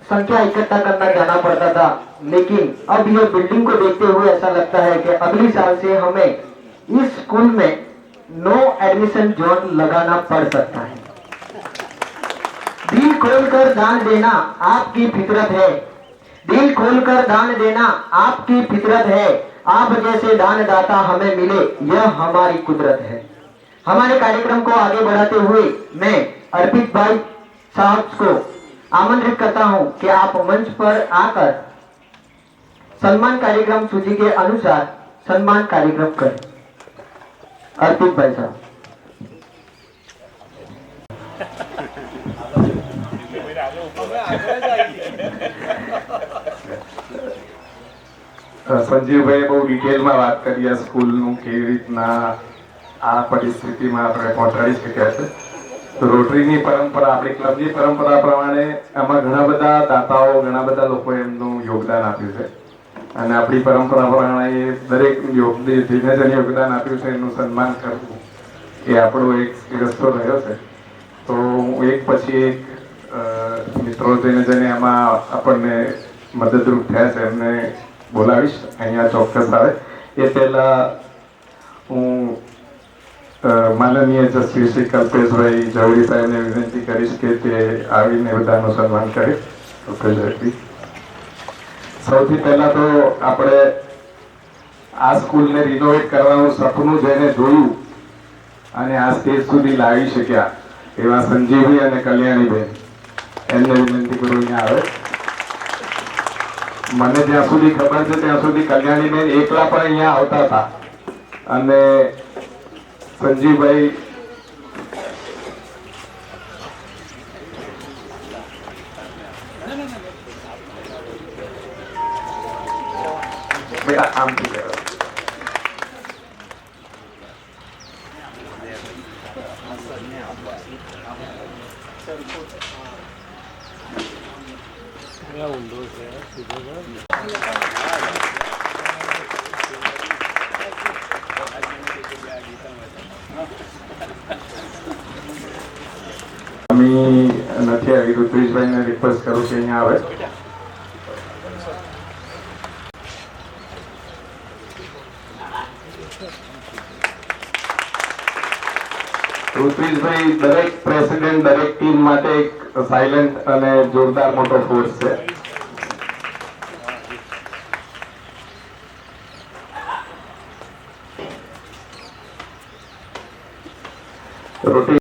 संख्या इकट्ठा करना जाना पड़ता था, लेकिन अब ये बिल्डिंग को देखते हुए ऐसा लगता है कि अगली साल से हमें इस स्कूल में नो एडमिशन जोन लगाना पड़ सकता है। दिल खोलकर दान देना आपकी फितरत है, दिल खोलकर दान देना आपकी फितरत है, आप जैसे दानदाता हमें मिले यह हमारी कुदरत है। हमारे कार्यक्रम को आगे बढ़ाते हुए मैं अर्पित भाई साहब को आमंत्रित करता हूं कि आप मंच पर आकर सम्मान कार्यक्रम सूची के अनुसार सम्मान कार्यक्रम करें। अर्पित भाई साहब। સંજીવભાઈએ બહુ ડિટેલમાં વાત કરી આ સ્કૂલનું કેવી રીતના આ પરિસ્થિતિમાં આપણે પહોંચાડી શક્યા છે। તો રોટરીની પરંપરા, આપણી ક્લબની પરંપરા પ્રમાણે આમાં ઘણા બધા દાતાઓ, ઘણા બધા લોકોએ એમનું યોગદાન આપ્યું છે, અને આપણી પરંપરા પ્રમાણે દરેક જેને જેને યોગદાન આપ્યું છે એનું સન્માન કરવું એ આપણો એક રસ્તો રહ્યો છે। તો હું એક પછી એક મિત્રો જેને જેને આમાં આપણને મદદરૂપ થયા છે એમને બોલાવીશ, અહીંયા ચોક્કસ આવે। એ પહેલા હું માનનીય જસ્ટિસ શ્રી કલ્પેશભાઈ ઝવેરી સાહેબને વિનંતી કરીશ કે તે આવીને બધાનું સન્માન કરે। પ્રોફેસર સૌથી પહેલા તો આપણે આ સ્કૂલને રિનોવેટ કરવાનું સપનું જેને જોયું અને આ સ્ટેજ સુધી લાવી શક્યા એવા સંજીવી અને કલ્યાણીબેન, એમને વિનંતી કરું અહીંયા આવે। મને જ્યાં સુધી ખબર છે ત્યાં સુધી કલ્યાણીબેન એકલા પણ અહીંયા આવતા હતા, અને સંજીવભાઈ બેટા આમથી કરો। નથી આવી, ઋત્વિજભાઈને રિક્વેસ્ટ કરું કે અહીંયા આવે। ઋત્વિજભાઈ દરેક પ્રેસિડેન્ટ દરેક ટીમ માટે એક સાયલેન્ટ અને જોરદાર મોટો ફોર્સ છે. રોટી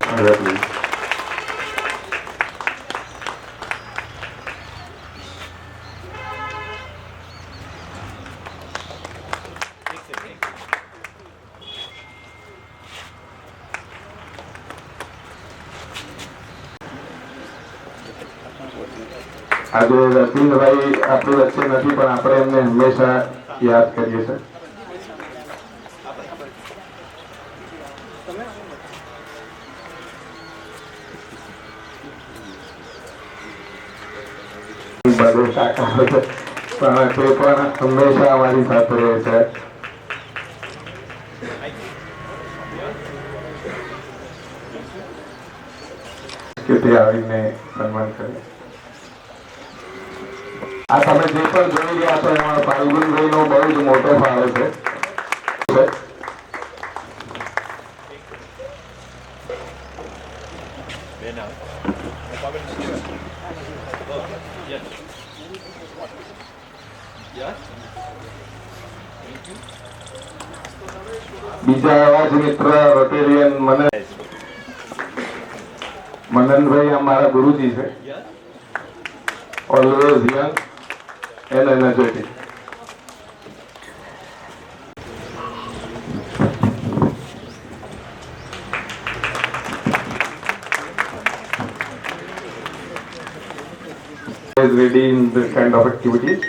આજે રતિનભાઈ આપણી વચ્ચે નથી પણ આપણે એમને હંમેશા યાદ કરીએ છીએ. બધું કાકા પણ તે પણ હંમેશા અમારી સાથે રહે છે. કે તે આવીને સન્માન કરે. આ તમે જે પણ જોઈ રહ્યા છો એમાં ફાલ્ગુનભાઈ નો બહુ જ મોટો ફાળો છે. બીજા એવા જ મિત્ર રોટેરિયન મનનભાઈ અમારા ગુરુજી છે. Always young and energetic. Is ready in this kind of activities.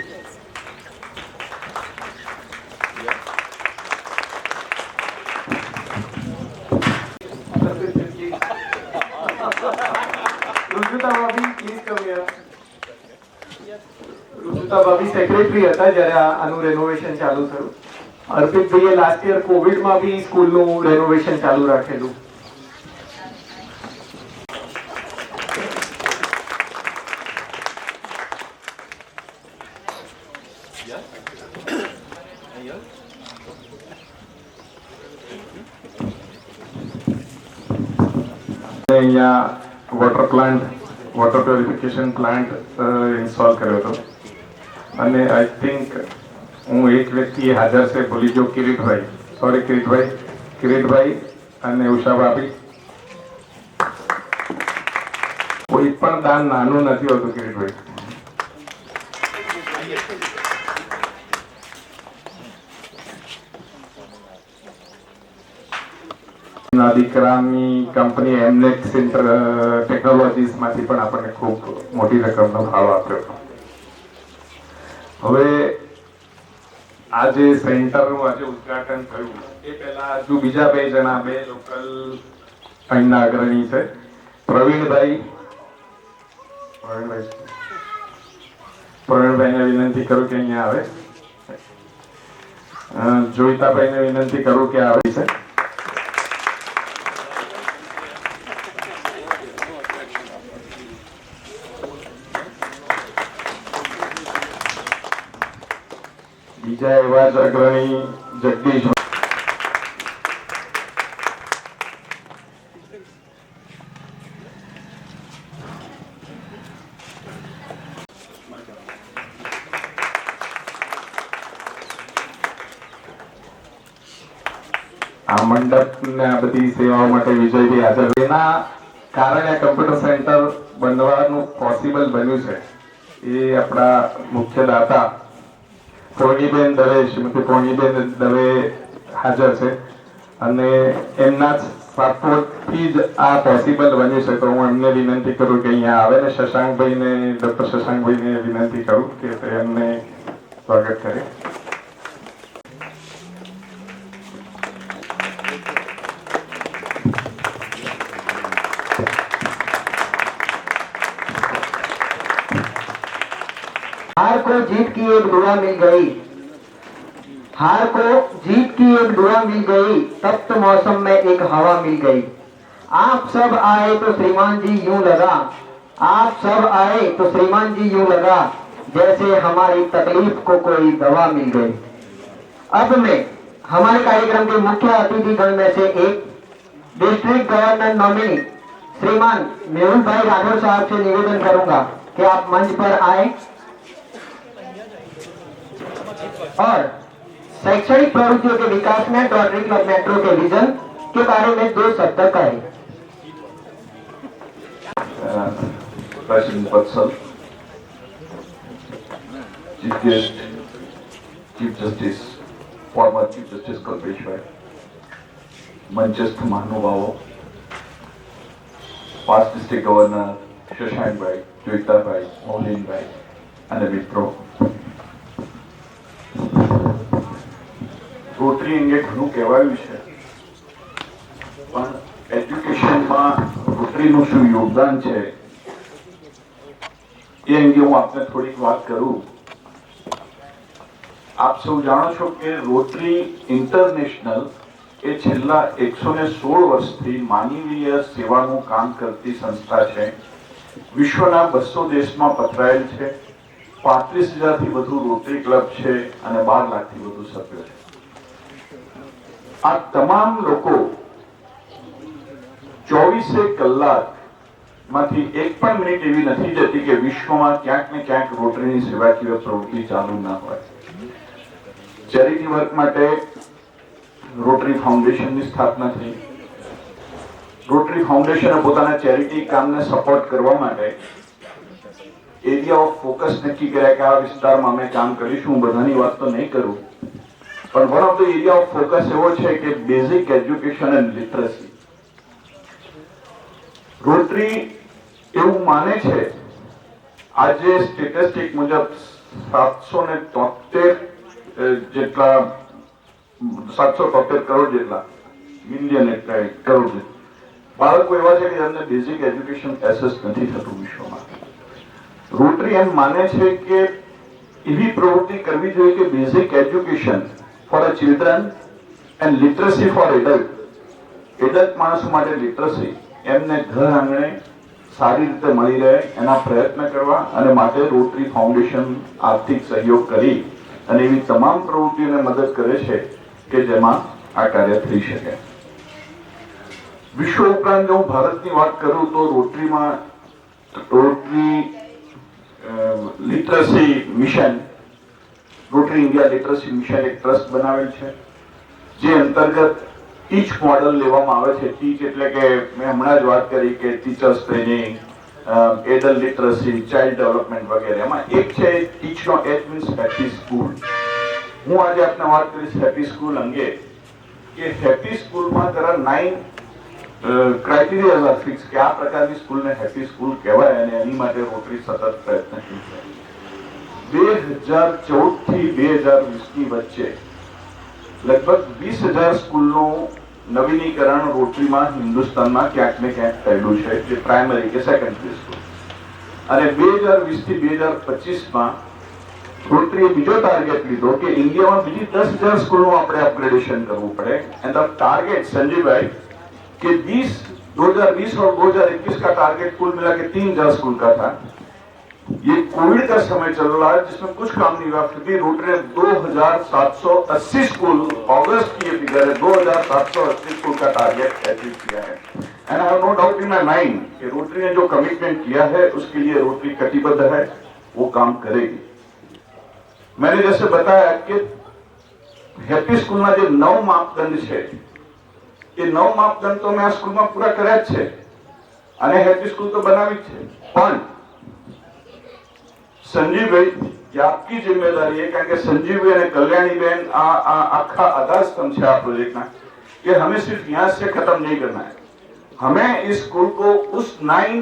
ભાભી સેક્રેટરી હતા જ્યારે આનું રેનોવેશન ચાલુ થયું. અર્પિતભાઈએ લાસ્ટ યર કોવિડમાં બી સ્કૂલનું રેનોવેશન ચાલુ રાખેલું. અહીંયા વોટર પ્યોરિફિકેશન પ્લાન્ટ ઇન્સ્ટોલ કર્યો હતો અને આઈ થિંક હું એક વ્યક્તિ હાજર છે ભૂલી ગયો, કિરીટભાઈ અને ઉષા ભાભી. કોઈ પણ દાન નાનું નથી હોતું કિરીટભાઈ. દીકરાની કંપની એમનેટ સેન્ટર ટેકનોલોજીસ માંથી પણ આપણને ખૂબ મોટી રકમનો ફાળો આપ્યો. હવે આ જે સેન્ટરનું આજે ઉદ્ઘાટન થયું એ પહેલા હજુ બીજા બે લોકલ અહીંના અગ્રણી છે. પ્રવીણભાઈને વિનંતી કરું કે અહીંયા આવે. જોઈતાભાઈને વિનંતી કરું કે આવે છે. બીજા એવા જ અગ્રણી જગદીશ આ મંડપ ને આ બધી સેવાઓ માટે વિજયભાઈ હાજર. એના કારણે કમ્પ્યુટર સેન્ટર બનવાનું પોસિબલ બન્યું છે. એ આપણા મુખ્ય દાતા શ્રીમતી પૂર્ણીબેન દવે હાજર છે અને એમના સપોર્ટથી જ આ પોસિબલ બન્યું છે. તો હું એમને વિનંતી કરું કે અહીંયા આવે ને ડોક્ટર શશાંકભાઈને વિનંતી કરું કે એમને સ્વાગત કરે. हार को जीत की एक दुआ मिल गई, हार को जीत की एक दुआ मिल गई, तप्त मौसम में एक हवा मिल गई. आप सब आए तो श्रीमान जी यूं लगा, आप सब आए तो श्रीमान जी यूं लगा जैसे हमारी तकलीफ को कोई दवा मिल गई. अब मैं हमारे कार्यक्रम के मुख्य अतिथि गण में से एक डिस्ट्रिक्ट गवर्नर नॉमिनी श्रीमान मेहुल भाई राठौर साहब से निवेदन करूंगा कि आप मंच पर आए और शैक्षणिक प्रवृत्तियों के विकास में रोटरी क्लब मेट्रो के विजन के बारे में 2 शब्द कहें। President Batsal, Chief Guest, Chief Justice, former Chief Justice Kalpesh Bhai, मंचस्थ महानुभावों, past district governor Shashank Bhai, Joita ભાઈ, મૌલિન ભાઈ અને મિત્રો, રોટરી અંગે ઘણું કહેવાયું છે, પણ એજ્યુકેશનમાં રોટરીનું શું યોગદાન છે એ અંગે હું આપને થોડીક વાત કરું। આપ સૌ જાણો છો કે રોટરી ઇન્ટરનેશનલ એ છેલ્લા 116 વર્ષથી માનવીય સેવાનું કામ કરતી સંસ્થા છે। વિશ્વના 200 દેશમાં પથરાયેલ છે। 35,000 થી વધુ રોટરી ક્લબ છે અને 12 લાખથી વધુ સભ્યો છે। આ તમામ લોકો 24 કલાકમાંથી એક પણ મિનિટ એવી નથી જતી કે વિશ્વમાં ક્યાંક ને ક્યાંક રોટરીની સેવાકીય પ્રવૃત્તિ ચાલુ ના હોય। ચેરિટી વર્ક માટે રોટરી ફાઉન્ડેશનની સ્થાપના થઈ। રોટરી ફાઉન્ડેશને પોતાના ચેરિટી કામને સપોર્ટ કરવા માટે એરિયા ઓફ ફોકસ નક્કી કર્યા કે આ વિસ્તારમાં અમે કામ કરીશું। હું બધાની વાત તો નહીં કરું, પણ one of the area of focus એવો છે કે basic education and literacy. Rotary એવું માને છે, આજે સ્ટેટિસ્ટિક મુજબ 773 જેટલા 773 કરોડ જેટલા મિલિયન એટલે કરોડ બાળકો એવા છે કે જેમને બેઝિક એજ્યુકેશન એસેસ નથી થતું વિશ્વમાં। રોટરી એમ માને છે કે એવી પ્રવૃત્તિ કરવી જોઈએ કે basic education for a children and literacy for adult માણસો માટે લિટરસી એમને ઘર આંગણે સારી રીતે મળી રહે એના પ્રયત્ન કરવા અને માટે રોટરી ફાઉન્ડેશન આર્થિક સહયોગ કરી અને એવી તમામ પ્રવૃત્તિઓને મદદ કરે છે કે જેમાં આ કાર્ય થઈ શકે। વિશ્વ ઉપરાંત જો હું ભારતની વાત કરું તો rotary literacy mission, rotary India literacy mission એક ટ્રસ્ટ બનાવેલ છે, જે અંતર્ગત ટીચ મોડલ લેવામાં આવે છે। ટીચ એટલે કે મેં હમણાં જ વાત કરી કે teachers training, adult literacy, child development વગેરે। એમાં એક છે ટીચનો એચ મીન્સ હેપી સ્કૂલ। હું આજે આપને વાત કરીશ હેપી સ્કૂલ અંગે કે હેપી સ્કૂલમાં જરા 9 ક્રાઇટેરિયાઝ આર ફિક્સ કે આ પ્રકારની સ્કૂલને હેપી સ્કૂલ કહેવાય અને એની માટે રોટરી સતત પ્રયત્નશીલ છે। 2014 થી 2020ની વચ્ચે लगभग 20,000 સ્કૂલનું નવીનીકરણ રોટરીમાં હિન્દુસ્તાનમાં ક્યાંક ને ક્યાંક થયેલું છે, જે પ્રાઇમરી કે સેકન્ડરી સ્કૂલ। અને 2020 થી 2025માં રોટરીએ બીજો ટાર્ગેટ લીધો કે ઇન્ડિયામાં બીજી 10,000 સ્કૂલનું આપણે અપગ્રેડેશન કરવું પડે। એન્ડ ધ ટાર્ગેટ संजय कि 2020 और 2021 का टारगेट कुल मिला के 3,000 स्कूल का था। ये कोविड का समय चल रहा है जिसमें कुछ काम नहीं हुआ, फिर भी रोटरी ने 2,780 स्कूल, अगस्त की ये फिगर है, 2,780 स्कूल का टारगेट अचीव किया है। And I have no doubt in my mind कि रोटरी ने जो कमिटमेंट किया है उसके लिए रोटरी कटिबद्ध है, वो काम करेगी। मैंने जैसे बताया कि हैप्पी स्कूल में जो 9 मापदंड है, ये 9 मापदंड तो मैं आ स्कूल में पूरा કર્યા જ છે અને હેપી સ્કૂલ તો બનાવી જ છે, પણ સંજીવભાઈ ये आपकी जिम्मेदारी है કારણ કે સંજીવભાઈ અને કલ્યાણીબેન આ આખા આધારસ્તંભ છે આ પ્રોજેक्ट में कि हमें सिर्फ यहाँ से खत्म नहीं करना है, हमें इस स्कूल को उस 9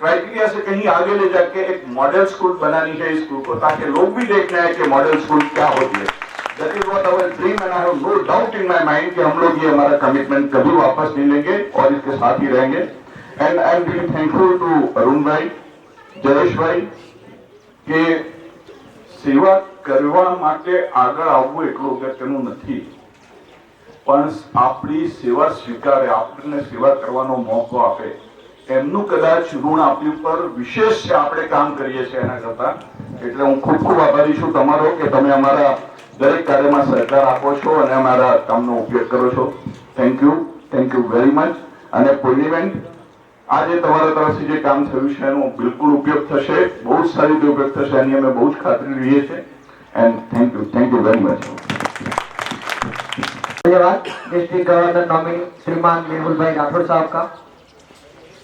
क्राइटेरिया से कहीं आगे ले जाके एक मॉडल स्कूल बनानी है इस स्कूल को, ताकि लोग भी देखना है कि मॉडल स्कूल क्या होती है। That is what our dream and I have no doubt in my mind कि हम लोग ये हमारा कमिटमेंट कभी वापस नहीं लेंगे और इसके साथ ही रहेंगे। And I am really thankful to Arun भाई, जयेश भाई કે સેવા કરવા માટે આગળ આવવું એટલું અગત્યનું નથી, પણ આપણી સેવા સ્વીકારે, આપણને સેવા કરવાનો મોકો આપે, એમનું કદાચ ઋણ આપણી ઉપર વિશેષ છે, આપણે કામ કરીએ છીએ એના કરતા। એટલે હું ખૂબ ખૂબ આભારી છું તમારો કે તમે અમારા દરેક કાર્યમાં સહકાર આપો છો અને અમારા કામનો ઉપયોગ કરો છો। Thank you very much. અને પૂર્ણિબેન, આજે તમારા તરફથી જે કામ થયું છે એનો બિલકુલ ઉપયોગ થશે, બહુ જ સારી રીતે ઉપયોગ થશે, એની અમે બહુ જ ખાતરી લઈએ છીએ. And thank you very much. धन्यवाद डिस्ट्रिक्ट गवर्नर नॉमिनी श्रीमान मेहुल भाई राठौड़ साहब का।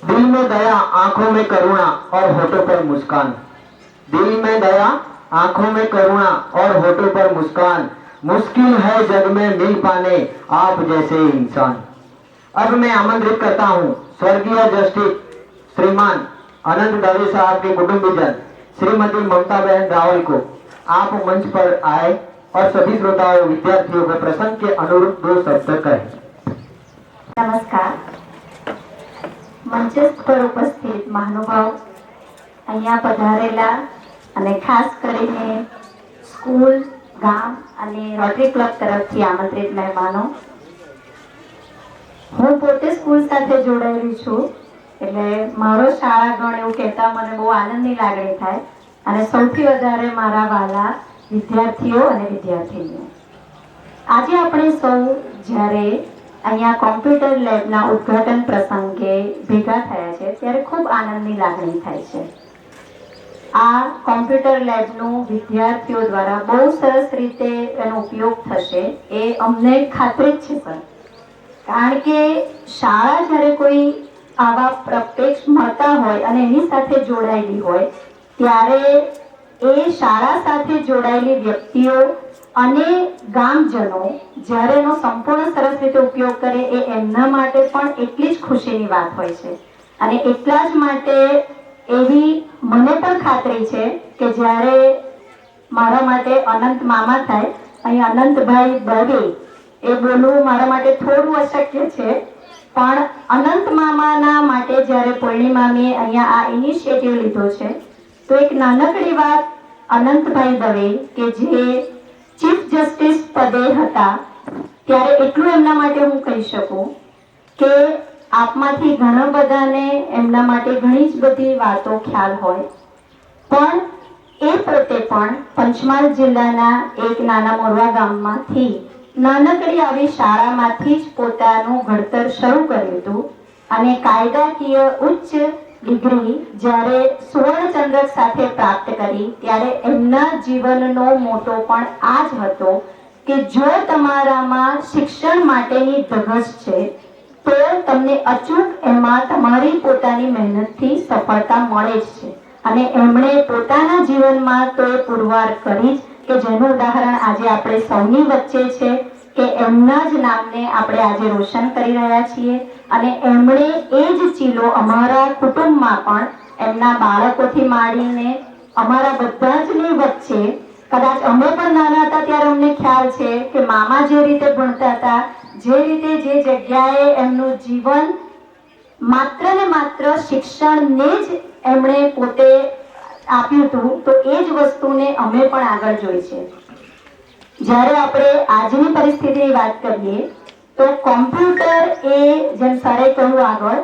दिल में दया, आंखों में करुणा और होठों पर मुस्कान। दिल में दया, आंखों में करुणा और होठों पर मुस्कान, मुश्किल है जग में मिल पाने आप जैसे इंसान। अब मैं आमंत्रित करता हूं स्वर्गीय जस्टिस श्रीमान अनंत दवे साहब के कुटुंबीजन श्रीमती ममता बहन रावल को आप मंच पर आए और सभी श्रोताओं विद्यार्थियों को प्रसंग के अनुरूप 2 शब्द कहें। नमस्कार। મંચસ્થ પર ઉપસ્થિત મહાનુભાવ, અહીંયા પધારેલા અને ખાસ કરીને સ્કૂલ, ગામ અને રોટરી ક્લબ તરફથી આમંત્રિત મહેમાનો, હું પોતે સ્કૂલ સાથે જોડાયેલી છું એટલે મારો શાળા ગણ એવું કહેતા મને બહુ આનંદની લાગણી થાય અને સૌથી વધારે મારા વાલા વિદ્યાર્થીઓ અને વિદ્યાર્થીનીઓ, આજે આપણે સૌ જ્યારે અહીંયા કોમ્પ્યુટર લેબના ઉદ્ઘાટન પ્રસંગે ભેગા થયા છે ત્યારે ખૂબ આનંદની લાગણી થાય છે. આ કોમ્પ્યુટર લેબનું વિદ્યાર્થીઓ દ્વારા બહુ સરસ રીતે એનો ઉપયોગ થશે એ અમને ખાતરી જ છે સર. કારણ કે શાળા જ્યારે કોઈ આવા પ્રત્યક્ષ મળતા હોય અને એની સાથે જોડાયેલી હોય ત્યારે એ શાળા સાથે જોડાયેલી વ્યક્તિઓ અને ગામજનો જ્યારે એનો સંપૂર્ણ સરસ રીતે ઉપયોગ કરે એ એમના માટે પણ એટલી જ ખુશીની વાત હોય છે. અને એટલા જ માટે એવી મને પણ ખાતરી છે કે જ્યારે મારા માટે અનંત મામા થાય, અહીં અનંતભાઈ દવે એ બોલવું મારા માટે થોડું અશક્ય છે, પણ અનંત મામાના માટે જ્યારે પૂર્ણિમામીએ અહીંયા આ ઇનિશિયેટિવ લીધો છે તો એક નાનકડી વાત અનંતભાઈ દવે કે જે ચીફ જસ્ટિસ પદે હતા ત્યારે એટલું એમના માટે હું કહી શકું કે આપમાંથી ઘણા બધાને એમના માટે ઘણી જ બધી વાતો ખ્યાલ હોય, પણ એ પ્રત્યે પણ પંચમહાલ જિલ્લાના એક નાના મોરવા ગામમાંથી નાનકડી આવી શાળામાંથી જ પોતાનું ઘડતર શરૂ કર્યું હતું અને કાયદાકીય ઉચ્ચ ડિગ્રી જ્યારે સુવર્ણચંદ્રક સાથે પ્રાપ્ત કરી ત્યારે એમના જીવનનો મોટો પણ આ જ હતો કે જો તમારામાં શિક્ષણ માટેની ધગશ છે તો તમને અચૂક એમાં તમારી પોતાની મહેનતથી સફળતા મળે જ છે. અને એમણે પોતાના જીવનમાં તો એ પુરવાર કરી જ કે જેનું ઉદાહરણ આજે આપણે સૌની વચ્ચે છે કે એમના જ નામને આપણે આજે રોશન કરી રહ્યા છીએ. અને એમણે એ જ ચીલો અમારા કુટુંબમાં પણ એમના બાળકોથી માંડીને અમારા બધા જની વચ્ચે, કદાચ અમે પણ નાના હતા ત્યારે અમને ખ્યાલ છે કે મામા જે રીતે ભણતા હતા, જે રીતે જે જગ્યાએ એમનું જીવન માત્ર ને માત્ર શિક્ષણને જ એમણે પોતે આપ્યું હતું તો એ જ વસ્તુને અમે પણ આગળ જોઈ છે. જ્યારે આપણે આજની પરિસ્થિતિની વાત કરીએ તો કોમ્પ્યુટર એ જેમ સરે કહ્યું આગળ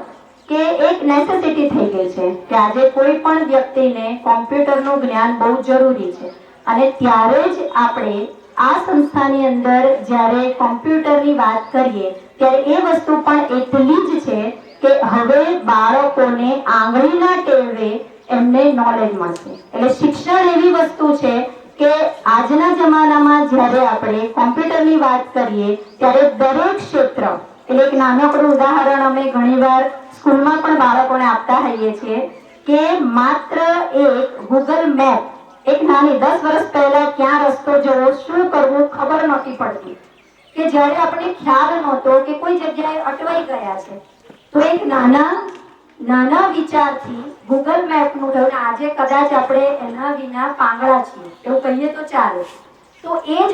કે એક નેસેસિટી થઈ ગઈ છે કે આજે કોઈ પણ વ્યક્તિને કોમ્પ્યુટરનું જ્ઞાન બહુ જરૂરી છે. અને ત્યારે જ આપણે આ સંસ્થાની અંદર જ્યારે કોમ્પ્યુટરની વાત કરીએ ત્યારે એ વસ્તુ પણ એટલી જ છે કે હવે બાળકોને આંગળીના ટેરવે એમને નોલેજ મળશે. એટલે શિક્ષણ એવી વસ્તુ છે કે આજના જમાનામાં જ્યારે આપણે કોમ્પ્યુટરની વાત કરીએ ત્યારે દરેક ક્ષેત્ર, એટલે એક નાનકડું ઉદાહરણ અમે ઘણીવાર સ્કૂલમાં પણ બાળકોને આપતા હોઈએ છીએ કે માત્ર એક ગૂગલ મેપ, એક નાની 10 વર્ષ પહેલા ક્યાં રસ્તો જવો, શું કરવું ખબર નહોતી પડતી કે જ્યારે આપણે ખ્યાલ નહોતો કે કોઈ જગ્યાએ અટવાઈ ગયા છે તો એક નાના વિચારથી ગૂગલ મેપનું થયું. આજે કદાચ આપણે એના વિના પાંગળા છીએ એવું કહીએ તો ચાલે. તો એ જ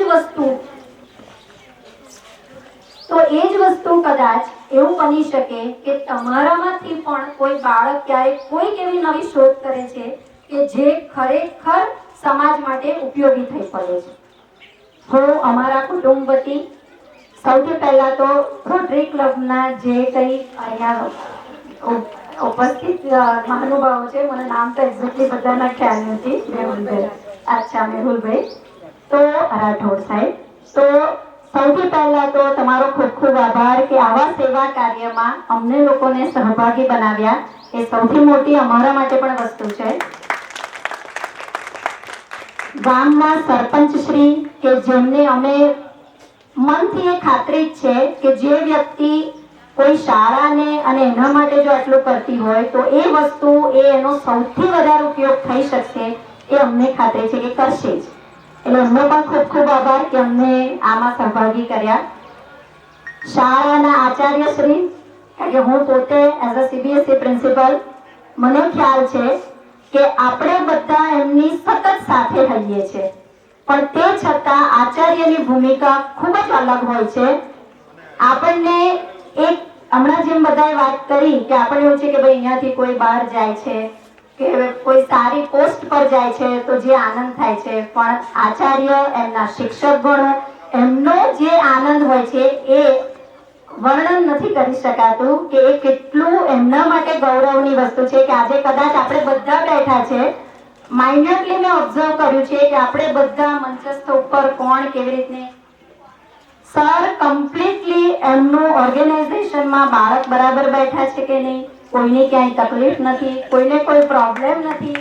વસ્તુ કદાચ એવું બની શકે કે તમારામાંથી પણ કોઈ બાળક ક્યારેક કોઈક એવી નવી શોધ કરે છે કે જે ખરેખર સમાજ માટે ઉપયોગી થઈ પડે છે. હું અમારા કુટુંબ વતી સૌથી પહેલા તો રોટરી ક્લબના જે કંઈ અહીંયા ઉપસ્થિત મહાનુભાવો છે, મને નામ તો એક્ઝેક્ટલી બધાના ખ્યાલ નથી, મેહુલભાઈ, અચ્છા મેહુલભાઈ તો રાઠોડ સાહેબ, તો સૌ સૌથી પહેલા તો તમારો ખૂબ ખૂબ આભાર કે આવા સેવા કાર્યમાં અમને લોકોને સહભાગી બનાવ્યા. એ સૌથી મોટી અમારા માટે પણ વસ્તુ છે. ગામના સરપંચ શ્રી કે જેમને અમે મનથી એ ખાતરી જ છે કે જે વ્યક્તિ કોઈ શાળાને અને એના માટે જો આટલું કરતી હોય તો એ વસ્તુ એનો સૌથી વધારે ઉપયોગ થઈ શકશે એ અમને ખાતરી છે કે કરશે જ. એટલે એમનો પણ ખૂબ ખૂબ આભાર કે અમને આમાં સહભાગી કર્યા. શાળાના આચાર્ય શ્રી, કારણ કે હું પોતે એઝ અ CBSE પ્રિન્સિપલ મને ખ્યાલ છે કે આપણે બધા એમની સતત સાથે રહીએ છીએ, પણ તે છતાં આચાર્યની ભૂમિકા ખૂબ જ અલગ હોય છે. આપણને એક હમણાં જેમ બધાએ વાત કરી કે આપણે એવું છે કે ભાઈ અહીંયાથી કોઈ બહાર જાય છે કે કોઈ સારી પોસ્ટ પર જાય છે તો જે આનંદ થાય છે, પણ આચાર્ય, એમના શિક્ષક ગણો, એમનો જે આનંદ હોય છે એ વર્ણન નથી કરી શકાતું કે એ કેટલું એમના માટે ગૌરવની વસ્તુ છે કે આજે કદાચ આપણે બધા બેઠા છે. માઇન્યુટલી મેં ઓબ્ઝર્વ કર્યું છે કે આપણે બધા મંચસ્થ ઉપર કોણ કેવી રીતે સર કમ્પ્લીટલી એમનું ઓર્ગેનાઇઝેશનમાં બાળક બરાબર બેઠા છે કે નહીં, કોઈને ક્યાંય તકલીફ નથી, કોઈને કોઈ પ્રોબ્લેમ નથી.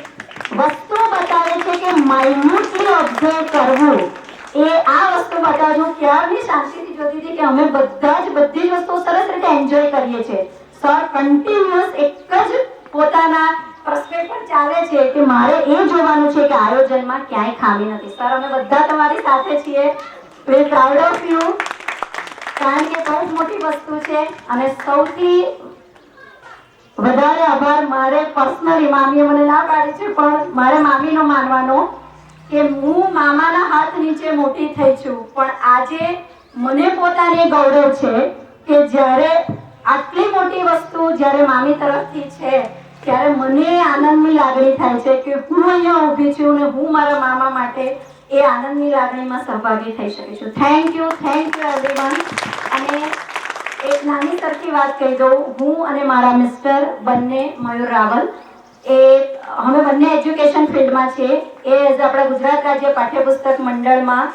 વસ્તુ બતાવે છે કે માઇન્યુટલી ઓબ્ઝર્વ કરવું એ આ વસ્તુ બતાવે. હું ક્યારની શાંતિથી જોતી હતી કે અમે બધા જ બધી જ વસ્તુઓ સરસ રીતે એન્જોય કરીએ છીએ. સર કન્ટિન્યુઅસ એક જ પોતાના પરસ્પેક્ટિવ ચાલે છે કે મારે એ જોવાનું છે કે આયોજનમાં ક્યાંય ખામી નથી. સર અમે બધા તમારી સાથે છીએ. We are proud of you, કારણ કે બહુ જ મોટી વસ્તુ છે. અને સૌથી વધારે આભાર મારે પર્સનલી, મામીએ મને ના પાડી છે પણ મારે મામીનો માનવાનો કે હું મામાના હાથ નીચે મોટી થઈ છું, પણ આજે મને પોતાને ગૌરવ છે કે જ્યારે આટલી મોટી વસ્તુ જ્યારે મામી તરફથી છે ત્યારે મને આનંદની લાગણી થાય છે કે હું અહીંયા ઊભી છું અને હું મારા મામા માટે એ આનંદની લાગણીમાં સહભાગી થઈ શકી છું. Thank you everyone. અને એક નાની સરખી વાત કહી દઉં, હું અને મારા મિસ્ટર બંને મયુર રાવલ એ અમે બંને એજ્યુકેશન ફિલ્ડમાં છીએ. એ એઝ આપણા ગુજરાત રાજ્ય પાઠ્યપુસ્તક મંડળમાં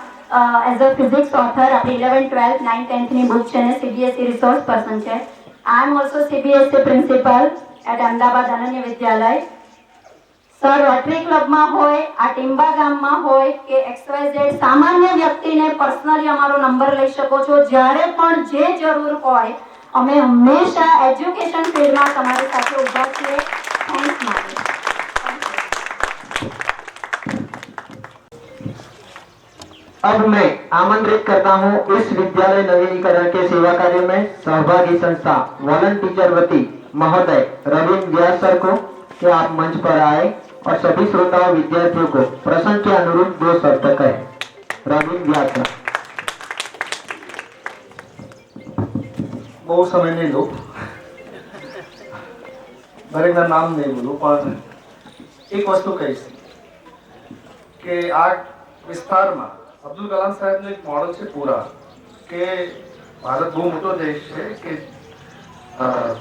એઝ અ ફિઝિક્સ ઓથર આપણી 11, 12, 9, 10ની બુક છે અને CBSE રિસોર્સ પર્સન છે. I am also CBSE principal at Ahmedabad Ananya Vidyalaya. Sir rotary ક્લબમાં હોય, આ ટીમ્બા ગામમાં હોય કે XYZ સામાન્ય વ્યક્તિને પર્સનલી અમારો નંબર લઈ શકો છો. જ્યારે પણ જે જરૂર હોય અમે હંમેશા એજ્યુકેશન ફિલ્ડમાં તમારી સાથે ઊભા છીએ. થેન્ક્સ મારી. अब मैं आमंत्रित करता हूं इस विद्यालय नवीनीकरण के सेवा कार्य में सहभागी संस्था वॉलंटियर महोदय रविंद्र व्यास सर को कि आप मंच पर आए और सभी श्रोताओं विद्यार्थियों को प्रसंग के अनुरूप 2 शब्द कहे. रविंद्र व्यास सर. બહુ સમય નહીં લો, દરેકના નામ નહીં બોલું, પણ એક વસ્તુ કહીશ કે આ વિસ્તારમાં અબ્દુલ કલામ સાહેબનું એક મોડલ છે પૂરા, કે ભારત બહુ મોટો દેશ છે કે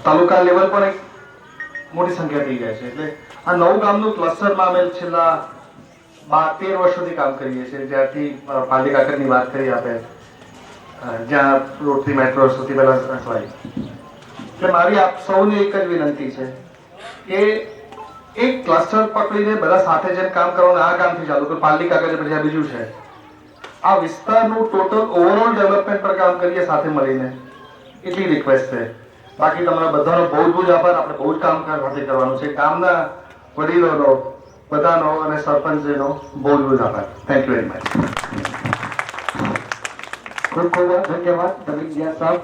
તાલુકા લેવલ પર એક મોટી સંખ્યા થઈ જાય છે. એટલે આ 9 ગામનું ક્લસ્ટરમાં અમે છેલ્લા 12-13 વર્ષોથી કામ કરીએ છીએ. જ્યારથી પાલી કાકરની વાત કરી આપણે, જ્યાં રોટરી મેટ્રો સૌથી પહેલા રચવાઈ. એટલે મારી આપ સૌને એક જ વિનંતી છે કે એક ક્લસ્ટર પકડીને બધા સાથે જેમ કામ કરવાનું, આ કામથી ચાલુ તો પાલી કાકર પછી આ બીજું છે, આ વિસ્તારનું ટોટલ ઓવરઓલ ડેવલપમેન્ટ પર કામ કરીએ સાથે મળીને, એટલી રિક્વેસ્ટ છે. બાકી તમારા બધાનો બહુ જ આભાર. આપણે બહુ જ કામ સાથે કરવાનું છે. ગામના વડીલોનો, બધાનો અને સરપંચનો બહુ જ આભાર. Thank you very much. खूब खूब धन्यवाद रविंद्र व्यास साहब.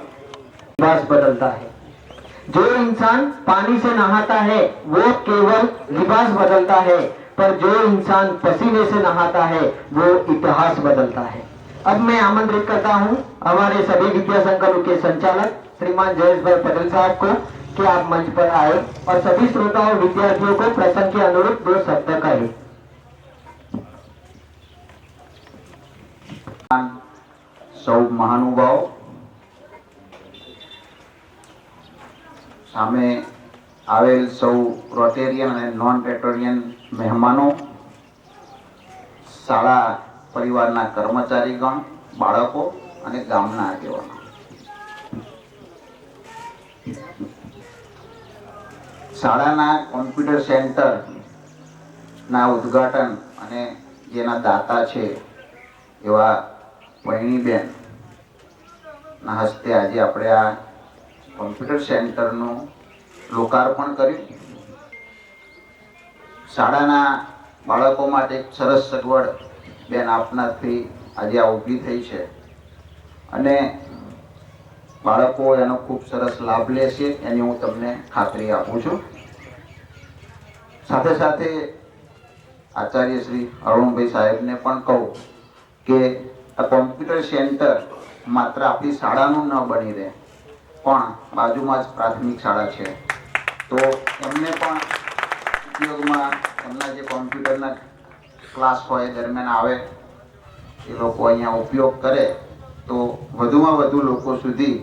लिबास बदलता है. जो इंसान पानी से नहाता है वो केवल लिबास बदलता है, पर जो इंसान पसीने से नहाता है वो इतिहास बदलता है. अब मैं आमंत्रित करता हूं हमारे सभी विद्या संकुल के संचालक श्रीमान जयेश भाई पटेल साहब को कि आप मंच पर आए और सभी श्रोताओं विद्यार्थियों को प्रसंग के अनुरूप 2 शब्द कहे. સૌ મહાનુભાવો, સામે આવેલ સૌ રોટેરિયન અને નોન રોટેરિયન મહેમાનો, શાળા પરિવારના કર્મચારીગણ, બાળકો, અને ગામના આગેવાનો, શાળાના કોમ્પ્યુટર સેન્ટરના ઉદ્ઘાટન અને જેના દાતા છે એવા વૈણીબેન ના હસ્તે આજે આપણે આ કોમ્પ્યુટર સેન્ટરનું લોકાર્પણ કર્યું. શાળાના બાળકો માટે એક સરસ સગવડ બેન આપનાથી આજે આ ઊભી થઈ છે અને બાળકો એનો ખૂબ સરસ લાભ લેશે એની હું તમને ખાતરી આપું છું. સાથે સાથે આચાર્ય શ્રી અરુણભાઈ સાહેબને પણ કહું કે આ કોમ્પ્યુટર સેન્ટર માત્ર આપણી શાળાનું ન બની રહે, પણ બાજુમાં જ પ્રાથમિક શાળા છે તો એમને પણ ઉપયોગમાં એમના જે કોમ્પ્યુટરના ક્લાસ હોય દરમિયાન આવે એ લોકો અહીંયા ઉપયોગ કરે તો વધુમાં વધુ લોકો સુધી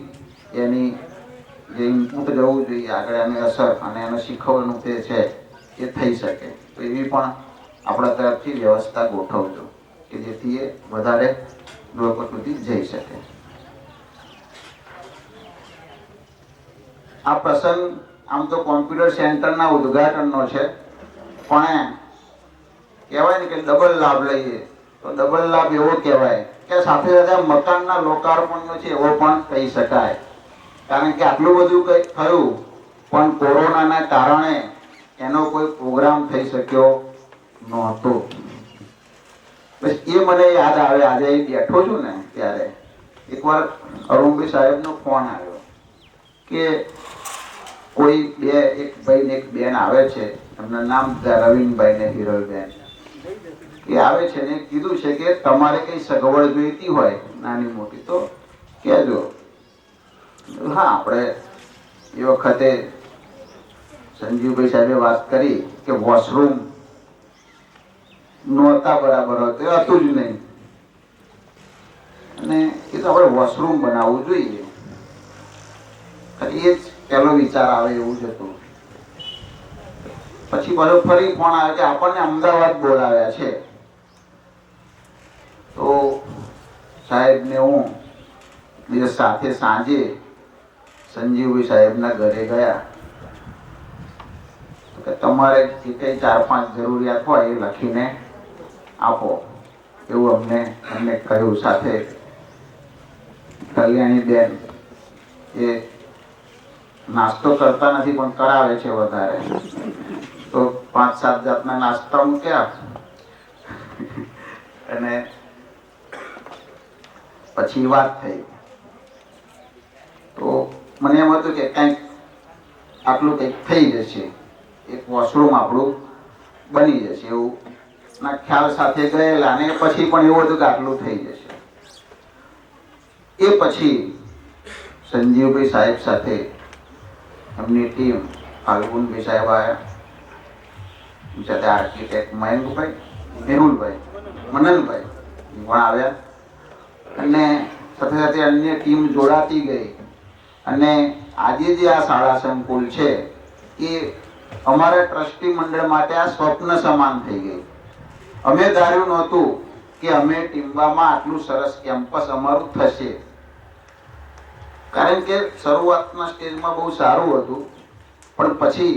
એની જે ઇનપુટ જવું જોઈએ આગળ એની અસર અને એનું શીખવવાનું તે છે એ થઈ શકે. તો એવી પણ આપણા તરફથી વ્યવસ્થા ગોઠવજો કે જેથી એ વધારે લોકો સુધી જઈ શકે. આ પ્રસંગ આમ તો કોમ્પ્યુટર સેન્ટરના ઉદ્ઘાટનનો છે, પણ કહેવાય ને કે ડબલ લાભ લઈએ તો ડબલ લાભ એવો કહેવાય કે સાથે સાથે મકાનના લોકાર્પણનો છે એવો પણ કહી શકાય. કારણ કે આટલું બધું કંઈ થયું પણ કોરોનાના કારણે એનો કોઈ પ્રોગ્રામ થઈ શક્યો નહોતો. બસ એ મને યાદ આવે, આજે બેઠો છું ને ત્યારે એકવાર અરુણભાઈ સાહેબનો ફોન આવ્યો કે કોઈ એક ભાઈ ને એક બેન આવે છે, એમનું નામ રવિનભાઈ ને હિરલબેન, એ આવે છે ને કીધું છે કે તમારે કઈ સગવડ જોઈતી હોય નાની મોટી તો કહેજો. હા, આપણે એ વખતે સંજીવભાઈ સાહેબે વાત કરી કે વોશરૂમ નહોતા બરાબર હતું, હતું જ નહીં અને એ તો આપણે વોશરૂમ બનાવવું જોઈએ. એ જ પહેલો વિચાર આવે એવું જ હતું. પછી પાછો ફરી ફોન આવ્યો કે આપણને અમદાવાદ બોલાવ્યા છે. તો સાહેબને હું દિવસ સાથે સાંજે સંજીવભાઈ સાહેબના ઘરે ગયા કે તમારે જે કંઈ 4-5 જરૂરિયાત હોય એ લખીને આપો એવું અમને કહ્યું. સાથે કલ્યાણીબેન એ નાસ્તો કરતા નથી પણ કરાવે છે વધારે, તો 5-7 જાતના નાસ્તા મૂક્યા અને પછી વાત થઈ. તો મને એમ હતું કે કંઈક આટલું કંઈક થઈ જશે, એક વોશરૂમ આપણું બની જશે એવું ના ખ્યાલ સાથે ગયેલા અને પછી પણ એવું હતું કે આટલું થઈ જશે. એ પછી સંજીવભાઈ સાહેબ સાથે એમની ટીમ ફાલ્ગુનભાઈ સાહેબ આવ્યા, સાથે આર્કિટેક્ટ મયંકભાઈ, મેહુલભાઈ, મનનભાઈ પણ આવ્યા અને સાથે સાથે અન્ય ટીમ જોડાતી ગઈ અને આજે જે આ શાળા સંકુલ છે એ અમારા ટ્રસ્ટી મંડળ માટે આ સ્વપ્ન સમાન થઈ ગઈ. અમે ધાર્યું નહોતું કે અમે ટીમ્બામાં આટલું સરસ કેમ્પસ અમારું થશે, કારણ કે શરૂઆતના સ્ટેજમાં બહુ સારું હતું પણ પછી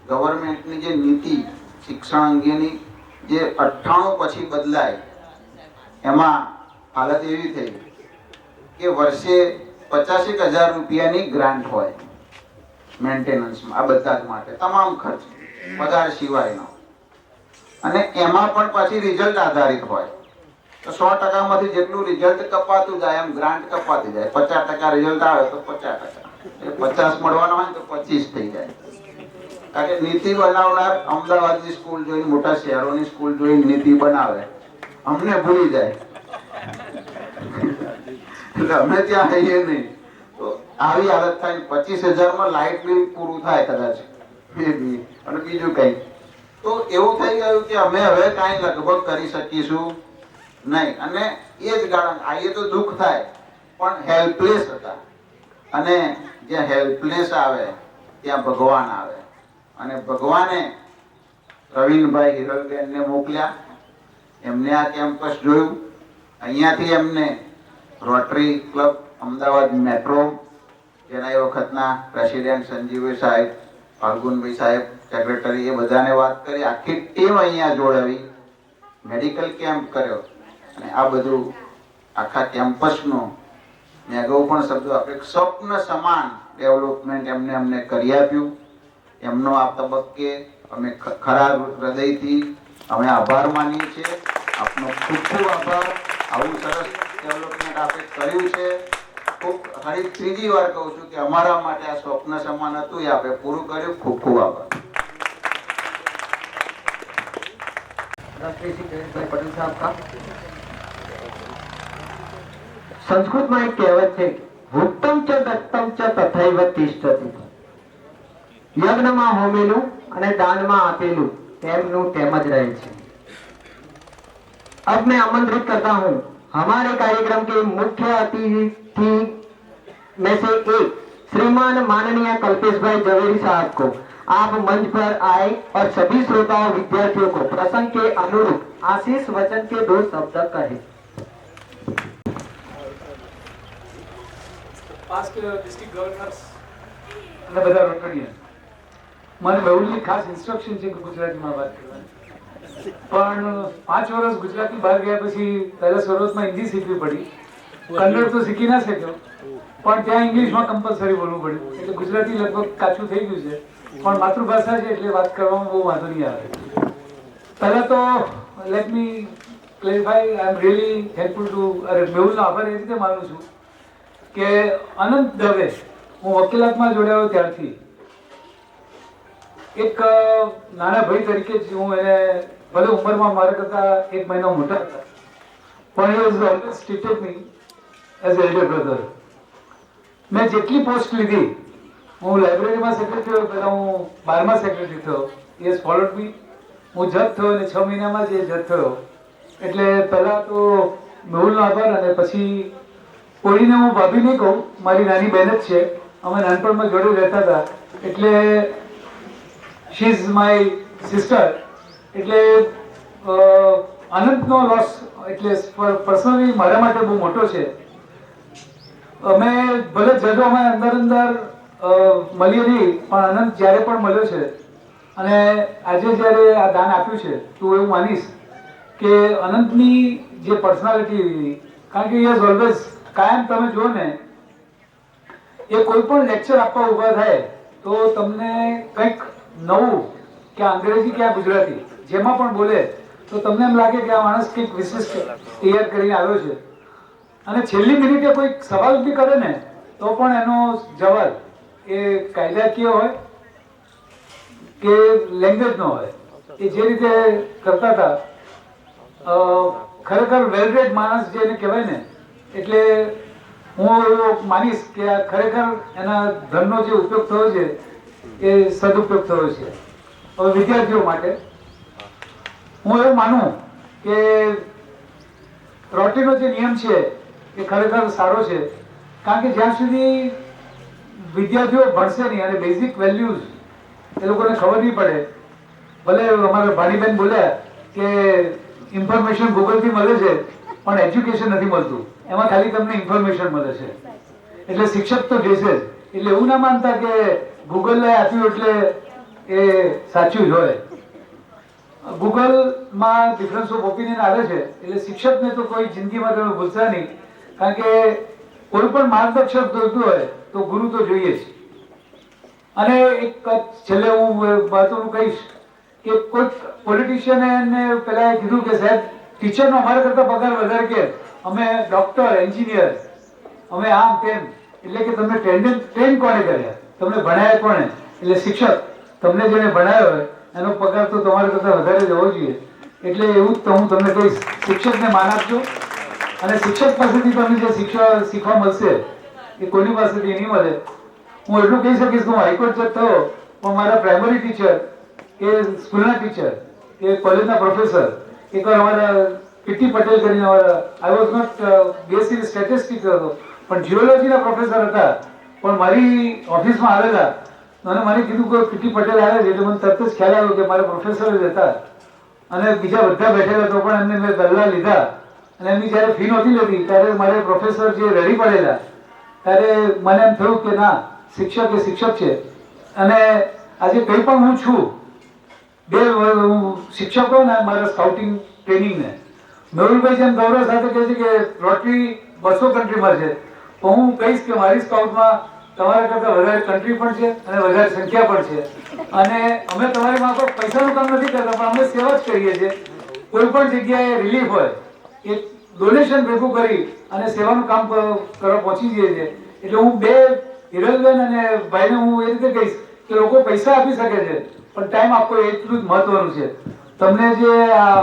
ગવર્મેન્ટની જે નીતિ શિક્ષણ અંગેની જે 98 પછી બદલાય એમાં હાલત એવી થઈ કે વર્ષે 85,000 રૂપિયાની ગ્રાન્ટ હોય મેન્ટેનન્સમાં, આ બધા જ માટે તમામ ખર્ચ પગાર સિવાયનો, અને એમાં પણ પાછી રિઝલ્ટ આધારિત હોય. તો 100%માંથી જેટલું રિઝલ્ટ કપાતું જાય એમ ગ્રાન્ટ કપાતી જાય. 50% રિઝલ્ટ આવે તો 50%, 50 મળવાના હોય તો 25 થઈ જાય. કારણ કે નીતિ બનાવનાર અમદાવાદની સ્કૂલ જોઈને, મોટા શહેરોની સ્કૂલ જોઈને નીતિ બનાવે, અમને ભૂલી જાય એટલે અમે ત્યાં આવીએ નહીં. તો આવી હાલત થાય. 25,000માં લાઇટ બિલ પૂરું થાય કદાચ અને બીજું કંઈ. તો એવું થઈ ગયું કે અમે હવે કાંઈ લગભગ કરી શકીશું નહીં. અને એ જ કારણ આઈએ તો દુઃખ થાય પણ હેલ્પલેસ હતા. અને જ્યાં હેલ્પલેસ આવે ત્યાં ભગવાન આવે અને ભગવાને રવિનભાઈ હિરલબેનને મોકલ્યા. એમને આ કેમ્પસ જોયું, અહીંયાથી એમને રોટરી ક્લબ અમદાવાદ મેટ્રો જેના એ વખતના પ્રેસિડેન્ટ સંજીવભાઈ સાહેબ, ફાલ્ગુનભાઈ સાહેબ, સેક્રેટરી, એ બધાને વાત કરી, આખી ટીમ અહીંયા જોડાવી, મેડિકલ કેમ્પ કર્યો અને આ બધું આખા કેમ્પસનું મેં અગાઉ પણ શબ્દો આપણે સ્વપ્ન સમાન ડેવલપમેન્ટ અમને કરી આપ્યું. એમનો આ તબક્કે અમે ખરા હૃદયથી અમે આભાર માનીએ છીએ. આપનો ખૂબ ખૂબ આભાર. આવું સરસ ડેવલપમેન્ટ આપણે કર્યું છે. ખૂબ ફરી ત્રીજી વાર કહું છું કે અમારા માટે આ સ્વપ્ન સમાન હતું, એ આપણે પૂરું કર્યું. ખૂબ ખૂબ આભાર. पटेल साहब का संस्कृत में एक कहावत है, भुक्तम च दत्तम च तथैव तिष्ठति. यज्ञ में होमेलू અને દાનમાં આપેલું તેમનું તેમ જ રહે છે. अब मैं आमंत्रित करता हूँ हमारे कार्यक्रम के मुख्य अतिथि में से एक श्रीमान माननीय कल्पेश भाई जवेरी साहब को आप मंच पर आए और सभी श्रोताओं विद्यार्थियों को प्रसंग के अनुरूप आशीष वचन के 2 शब्द कहे. પાસ્ટ ડિસ્ટ્રિક્ટ ગવર્નર્સ અને બધા રોટરીયન, મારે બહુની ખાસ ઇન્સ્ટ્રક્શન છે કે ગુજરાતીમાં વાત કરવાની, પણ 5 વર્ષ ગુજરાતી બહાર ગયા પછી પહેલા શરૂઆતમાં હિન્દી શીખવી પડી. કન્નડ તો શીખી ના શક્યો, પણ ત્યાં ઇંગ્લિશમાં કમ્પલસરી બોલવું પડ્યું, એટલે ગુજરાતી લગભગ કાચું થઈ ગયું છે. પણ માતૃભાષા છે એટલે વાત કરવામાં બહુ વાંધો નહીં આવે. પહેલા તો let me clarify, I am really thankful to મેહુલનો આભાર એ રીતે માનું છું કે અનંત દવે હું વકીલાતમાં જોડાયો ત્યારથી એક નાના ભાઈ તરીકે જ હું એને, ભલે ઉંમરમાં મારા કરતા 1 મહિનો મોટા હતા, પણ he was always treated me as elder brother. મેં જેટલી પોસ્ટ લીધી, હું લાઇબ્રેરીમાં સેક્રેટરી થયો, પહેલાં હું 12મા સેક્રેટરી થયો, he has followed me. હું જજ થયો અને 6 મહિનામાં જ જજ થયો. એટલે પહેલાં તો મેહુલનો આભાર. અને પછી કોઈને હું ભાભી નહીં કહું, મારી નાની બહેન જ છે, અમે નાનપણમાં જોડે રહેતા હતા, એટલે શી ઇઝ માય સિસ્ટર. એટલે અનંતનો લોસ એટલે પર્સનલી મારા માટે બહુ મોટો છે. અમે ભલે જજો અમે અંદર મળીએ નહીં, પણ અનંત જ્યારે પણ મળ્યો છે અને આજે જ્યારે આ દાન આપ્યું છે, તું એવું માનીશ કે અનંતની જે પર્સનાલિટી, કારણ કે યસ ઓલવેઝ કાયમ તમે જુઓ ને, એ કોઈ પણ લેક્ચર આપવા ઊભા થાય તો તમને કંઈક નવું, કે અંગ્રેજી કે ગુજરાતી જેમાં પણ બોલે તો તમને એમ લાગે કે આ માણસ કંઈક વિશિષ્ટ તૈયાર કરીને આવ્યો છે. અને છેલ્લી મિનિટે કોઈ સવાલ બી કરે ને તો પણ એનો જવાબ એ કાયદાકીય હોય કે લેંગ્વેજનો હોય, એ જે રીતે કરતા હતા, ખરેખર વેલ રેડ માણસ જેને કહેવાય ને, એટલે હું એવો માનીશ કે આ ખરેખર એના ધનનો જે ઉપયોગ થયો છે એ સદુપયોગ થયો છે. હવે વિદ્યાર્થીઓ માટે હું એવું માનું કે રોટરીનો જે નિયમ છે એ ખરેખર સારો છે, કારણ કે જ્યાં સુધી વિદ્યાર્થીઓ ભણશે નહીં અને બેઝિક વેલ્યુઝ એ લોકોને ખબર નહીં પડે, ભલે અમારા ભાણીબેન બોલ્યા કે ઇન્ફોર્મેશન ગૂગલથી મળે છે પણ એજ્યુકેશન નથી મળતું, એમાં ખાલી તમને ઇન્ફોર્મેશન મળે છે. એટલે શિક્ષક તો જોઈશે જ. એટલે એવું ના માનતા કે ગૂગલે આપ્યું એટલે એ સાચું જ હોય. ગૂગલમાં ડિફરન્સ ઓફ ઓપિનિયન આવે છે, એટલે શિક્ષકને તો કોઈ જિંદગીમાં તમે ભૂલશા નહીં, કારણ કે કોઈ પણ માર્ગદર્શક જોઈતું હોય તો ગુરુ તો જોઈએ જ. અને એક છેલ્લે હું વાતોનું કહીશ કે કોઈ પોલિટિશિયને પેલા કીધું કે સાહેબ ટીચરનો અમારા કરતા પગાર વધારે, કે અમે ડોક્ટર, એન્જિનિયર, અમે આમ તેમ. એટલે કે તમને ટ્રેન કોને કર્યા, તમને ભણાયા કોને? એટલે શિક્ષક. તમને જેને ભણાયો હોય એનો પગાર તો તમારા કરતા વધારે જ હોવો જોઈએ. એટલે એવું જ તો હું તમને કહીશ, શિક્ષકને માન આપજો. અને શિક્ષક પાસેથી તમને જે શીખવા મળશે એ કોઈની પાસેથી નહીં મળે. હું એટલું કહી શકીશ કે હું હાઈકોર્ટ જજ થયો, પણ મારા પ્રાઇમરી ટીચર, કે સ્કૂલના ટીચર, કે કોલેજના પ્રોફેસર, એકવાર અમારા પીટી પટેલ કરીને અમારા, I was not BSc statistics હતો, પણ જીઓલોજીના પ્રોફેસર હતા, પણ મારી ઓફિસમાં આવેલા અને મને કીધું કે પીટી પટેલ આવ્યા છે, એટલે મને તરત જ ખ્યાલ આવ્યો કે મારા પ્રોફેસર જ હતા. અને બીજા બધા બેઠેલા તો પણ એમને મેં પહેલા લીધા અને એમની જ્યારે ફી નહોતી લેતી ત્યારે મારે પ્રોફેસર જે રેડી પડેલા ત્યારે મને એમ થયું કે ના, શિક્ષક એ શિક્ષક છે. અને આજે કંઈ પણ હું છું, હું શિક્ષક હોય ને મારા સ્કાઉટિંગ ટ્રેનિંગને મેહુલભાઈ જેમ ગૌરવ સાથે કહે છે કે રોટરી 200 કન્ટ્રીમાં છે, તો હું કહીશ કે મારી સ્કાઉટમાં તમારા કરતાં વધારે કન્ટ્રી પણ છે અને વધારે સંખ્યા પણ છે. અને અમે તમારી માં કોઈ પૈસાનું કામ નથી કરતા, પણ અમે સેવા જ કરીએ છીએ. કોઈ પણ જગ્યાએ રિલીફ હોય એ ડોનેશન ભેગું કરી અને સેવાનું કામ કરવા પહોંચી જઈએ છીએ. એટલે હું બે હિરલબેન અને ભાઈને હું એ રીતે કહીશ કે લોકો પૈસા આપી શકે છે, પણ ટાઈમ આપવો એટલું જ મહત્વનું છે. તમને જે આ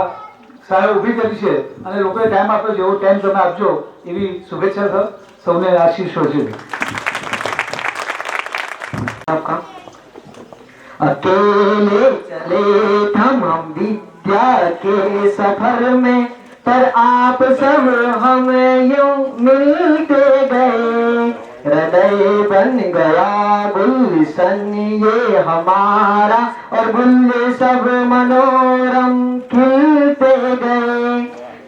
શાળા ઊભી કરી છે અને લોકોએ ટાઈમ આપ્યો, જેવો ટાઈમ તમે આપજો એવી શુભેચ્છા સૌને આશીષો છે. अकेले चले हम विद्या के सफर में, पर आप सब हम यूं मिलते गए. हृदय बन गया गुलशन ये हमारा, और गुल सब मनोरम खिलते गए.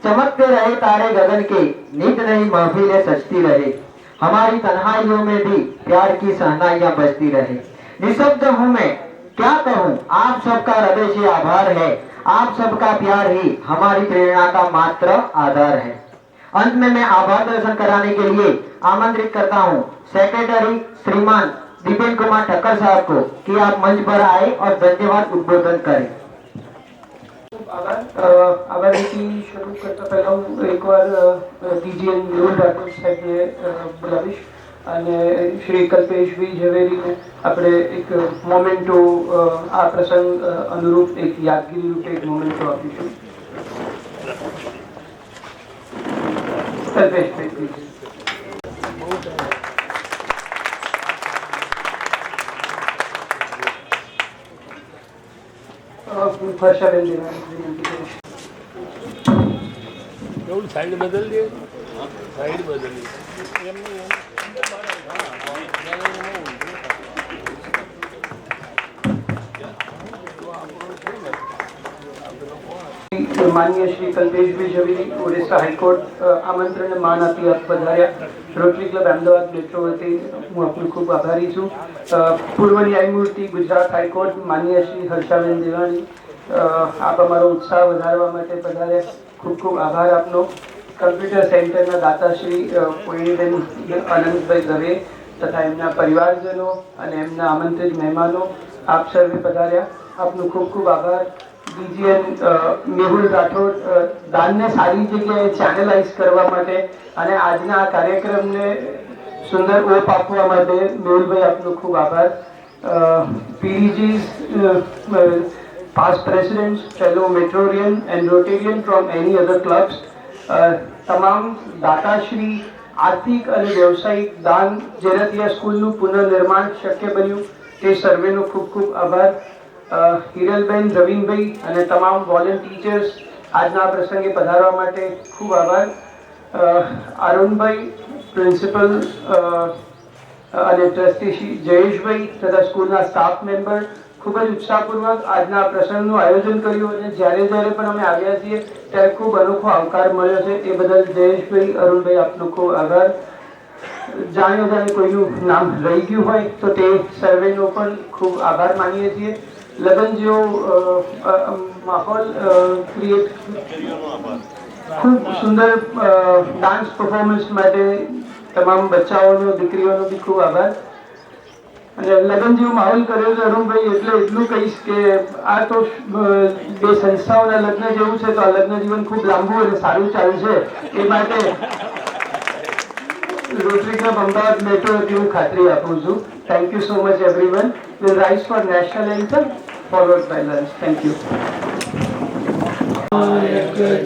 चमकते रहे तारे गगन के, नित नई महफिलें सजती रहे. हमारी तन्हाइयों में भी प्यार की सहनाइयां बजती रहे. निशब्द हूँ मैं, क्या कहूँ, आप सबका हृदय से आभार है. आप सबका प्यार ही हमारी प्रेरणा का मात्र आधार है. अंत में मैं आभार दर्शन कराने के लिए आमंत्रित करता हूँ सेक्रेटरी श्रीमान दीपेन कुमार ठक्कर साहब को कि आप मंच पर आए और धन्यवाद उद्बोधन करें. આભારથી શરૂ કરતા પહેલા હું એકવાર ડીજીએન મેહુલ રાઠોડ સાહેબને બોલાવીશ અને શ્રી કલ્પેશભાઈ ઝવેરીને આપણે એક મોમેન્ટો આ પ્રસંગ અનુરૂપ એક યાદગીરી રૂપે એક મોમેન્ટો આપીશું. કલ્પેશભાઈ પ્લીઝ. વર્ષાબેન વિનંતી કરીશ. साइड बदल दिए, साइड बदल दिए. માનનીય શ્રી કલ્પેશભાઈ ઝવેરી ઓડિશા હાઈકોર્ટ આમંત્રણને માન આપી આપ પધાર્યા. રોટરી ક્લબ અમદાવાદ મેટ્રો વતી હું આપનો ખૂબ આભારી છું. પૂર્વ ન્યાયમૂર્તિ ગુજરાત હાઈકોર્ટ માનનીય શ્રી હર્ષાબેન દેવાણી, આપ અમારો ઉત્સાહ વધારવા માટે પધાર્યા. ખૂબ ખૂબ આભાર આપનો. કમ્પ્યુટર સેન્ટરના દાતાશ્રી કોઈણીબેન અનંતભાઈ દવે તથા એમના પરિવારજનો અને એમના આમંત્રિત મહેમાનો, આપ સર્વે પધાર્યા. આપનો ખૂબ ખૂબ આભાર. ડીજીએન મેહુલ રાઠોડ દાનને સારી જગ્યાએ ચેનલાઇઝ કરવા માટે અને આજના આ કાર્યક્રમને સુંદર ઓપ આપવા માટે મેહુલભાઈ આપનો ખૂબ આભાર. PDGs, past presidents, fellow Metrorian and Rotarian from any other clubs, તમામ દાતાશ્રી, આર્થિક અને વ્યવસાયિક દાન જેનાથી આ સ્કૂલનું પુનર્નિર્માણ શક્ય બન્યું તે સર્વેનો ખૂબ ખૂબ આભાર. હિરલબેન, રવિનભાઈ અને તમામ વોલન્ટિયર્સ આજના પ્રસંગે પધારવા માટે ખૂબ આભાર. અરુણભાઈ, પ્રિન્સિપલ અને ટ્રસ્ટી શ્રી જયેશભાઈ તથા સ્કૂલના સ્ટાફ મેમ્બર ખૂબ જ ઉત્સાહપૂર્વક આજના પ્રસંગનું આયોજન કર્યું અને જ્યારે જ્યારે પણ અમે આવ્યા છીએ ત્યારે ખૂબ અનોખો આવકાર મળ્યો છે. એ બદલ જયેશભાઈ, અરુણભાઈ આપનો ખૂબ આભાર. જાણે જાણે કોઈનું નામ રહી ગયું હોય તો તે સર્વેનો પણ ખૂબ આભાર માનીએ છીએ. લગ્ન જેવો માહોલ ક્રિએટ, ખૂબ સુંદર ડાન્સ પરફોર્મન્સ માટે તમામ બચ્ચાઓનો, દીકરીઓનો બી ખૂબ આભાર. અને લગ્ન જેવો માહોલ કર્યો છે અરુણભાઈ, એટલે એટલું કહીશ કે આ તો બે સંસ્થાઓના લગ્ન જેવું છે, તો આ લગ્ન જીવન ખૂબ લાંબુ અને સારું ચાલશે એ માટે રોટરી ક્લબ અમદાવાદ મેટ્રો વતી હું ખાતરી આપું છું. Thank you so much everyone. Will rise for national anthem followed by lunch. Thank you.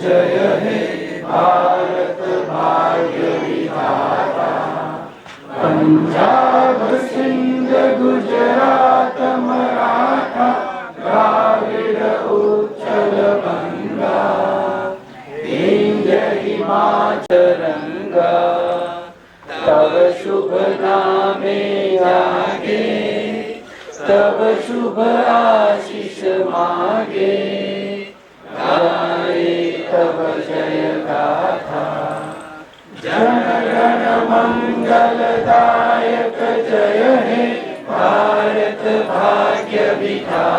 जय हे भारत भाग्य विधाता, पंजाब सिंध गुजरात मराठा द्राविड़ उच्चल बंगा, विंध्य हिमाचल गंगा, तब शुभ नामे जागे, तब शुभ आशीष मागे, गाए तव जय गाथा। जन गण मंगलदायक जय हे भारत भाग्य विधाता।